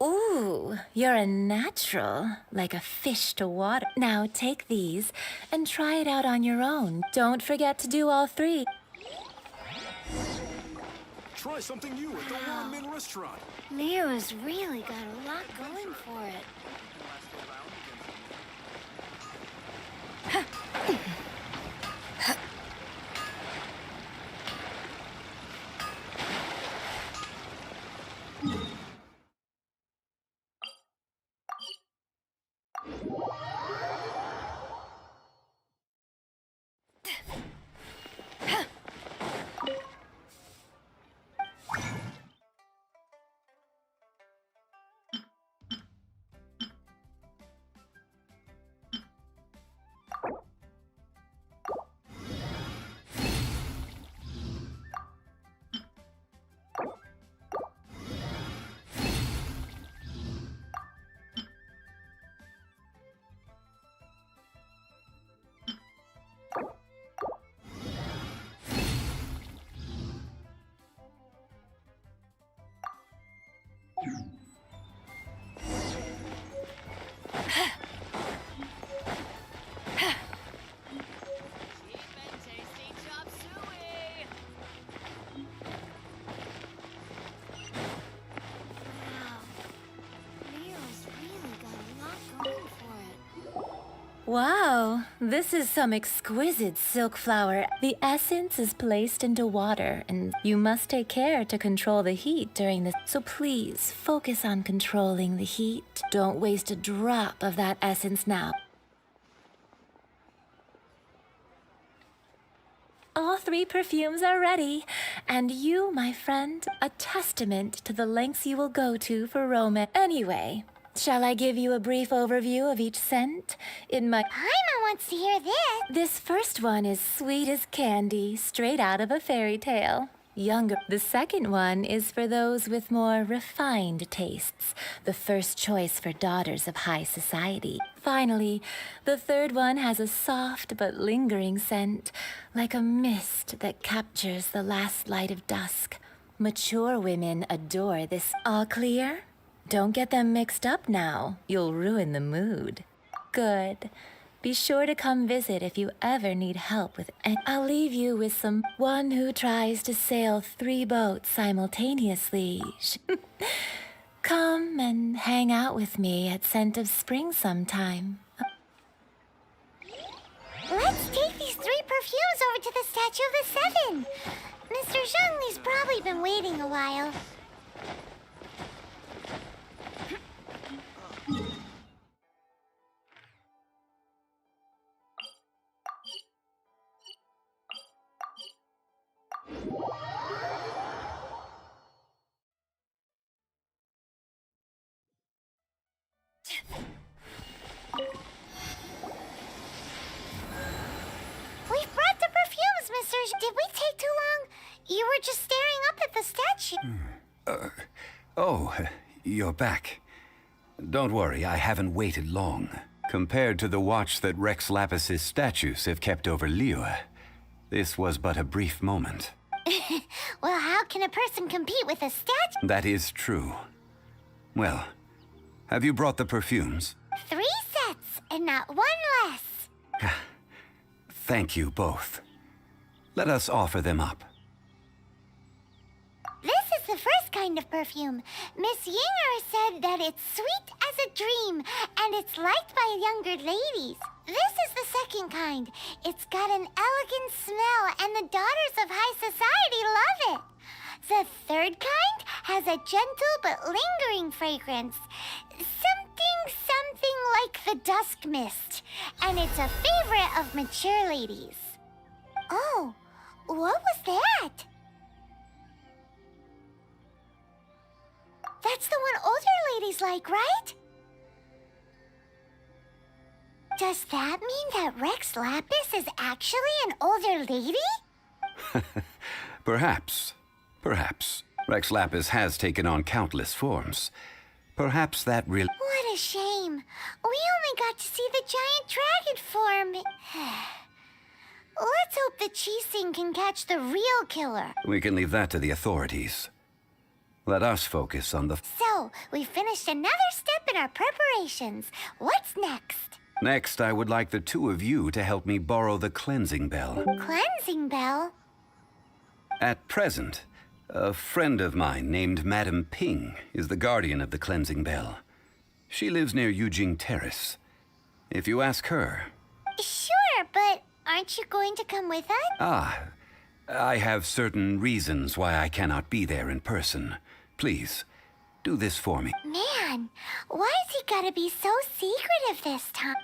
Speaker 8: Ooh, you're a natural, like a fish to water. Now take these and try it out on your own. Don't forget to do all three.
Speaker 10: Try something new at the Wanmin restaurant.
Speaker 1: Leo's really got a lot going for it.
Speaker 8: Wow, this is some exquisite silk flower. The essence is placed into water, and you must take care to control the heat during this. So please focus on controlling the heat. Don't waste a drop of that essence now. All three perfumes are ready, and you, my friend, a testament to the lengths you will go to for romance. Anyway, shall I give you a brief overview of each scent?
Speaker 4: Paimon wants to hear this.
Speaker 8: This first one is sweet as candy, straight out of a fairy tale. Younger. The second one is for those with more refined tastes, the first choice for daughters of high society. Finally, the third one has a soft but lingering scent, like a mist that captures the last light of dusk. Mature women adore this. All clear? Don't get them mixed up now. You'll ruin the mood. Good. Be sure to come visit if you ever need help with it. I'll leave you with one who tries to sail 3 boats simultaneously. Come and hang out with me at Scent of Spring sometime.
Speaker 4: Let's take these 3 perfumes over to the Statue of the Seven. Mr. Zhongli's probably been waiting a while. We've brought the perfumes, Mr. Did we take too long? You were just staring up at the statue.
Speaker 5: Oh, you're back. Don't worry, I haven't waited long. Compared to the watch that Rex Lapis's statues have kept over Liyue, this was but a brief moment.
Speaker 4: Well, how can a person compete with a statue?
Speaker 5: That is true. Well, have you brought the perfumes?
Speaker 4: 3 sets, and not 1 less.
Speaker 5: Thank you both. Let us offer them up.
Speaker 4: This is the first kind of perfume. Miss Yinger said that it's sweet as a dream, and it's liked by younger ladies. This is the second kind. It's got an elegant smell, and the daughters of high society love it. The third kind has a gentle but lingering fragrance. Something like the dusk mist, and it's a favorite of mature ladies. Oh, what was that? That's the one older ladies like, right? Does that mean that Rex Lapis is actually an older lady?
Speaker 5: Perhaps. Perhaps. Rex Lapis has taken on countless forms. Perhaps that really...
Speaker 4: What a shame. We only got to see the giant dragon form. Let's hope that Qixing can catch the real killer.
Speaker 5: We can leave that to the authorities. Let us focus on the...
Speaker 4: So, we finished another step in our preparations. What's next?
Speaker 5: Next, I would like the 2 of you to help me borrow the cleansing bell.
Speaker 4: Cleansing bell?
Speaker 5: At present, a friend of mine named Madame Ping is the guardian of the cleansing bell. She lives near Yujing Terrace. If you ask her...
Speaker 4: Sure, but aren't you going to come with us?
Speaker 5: I have certain reasons why I cannot be there in person. Please, do this for me.
Speaker 4: Man, why's he gotta be so secretive this time?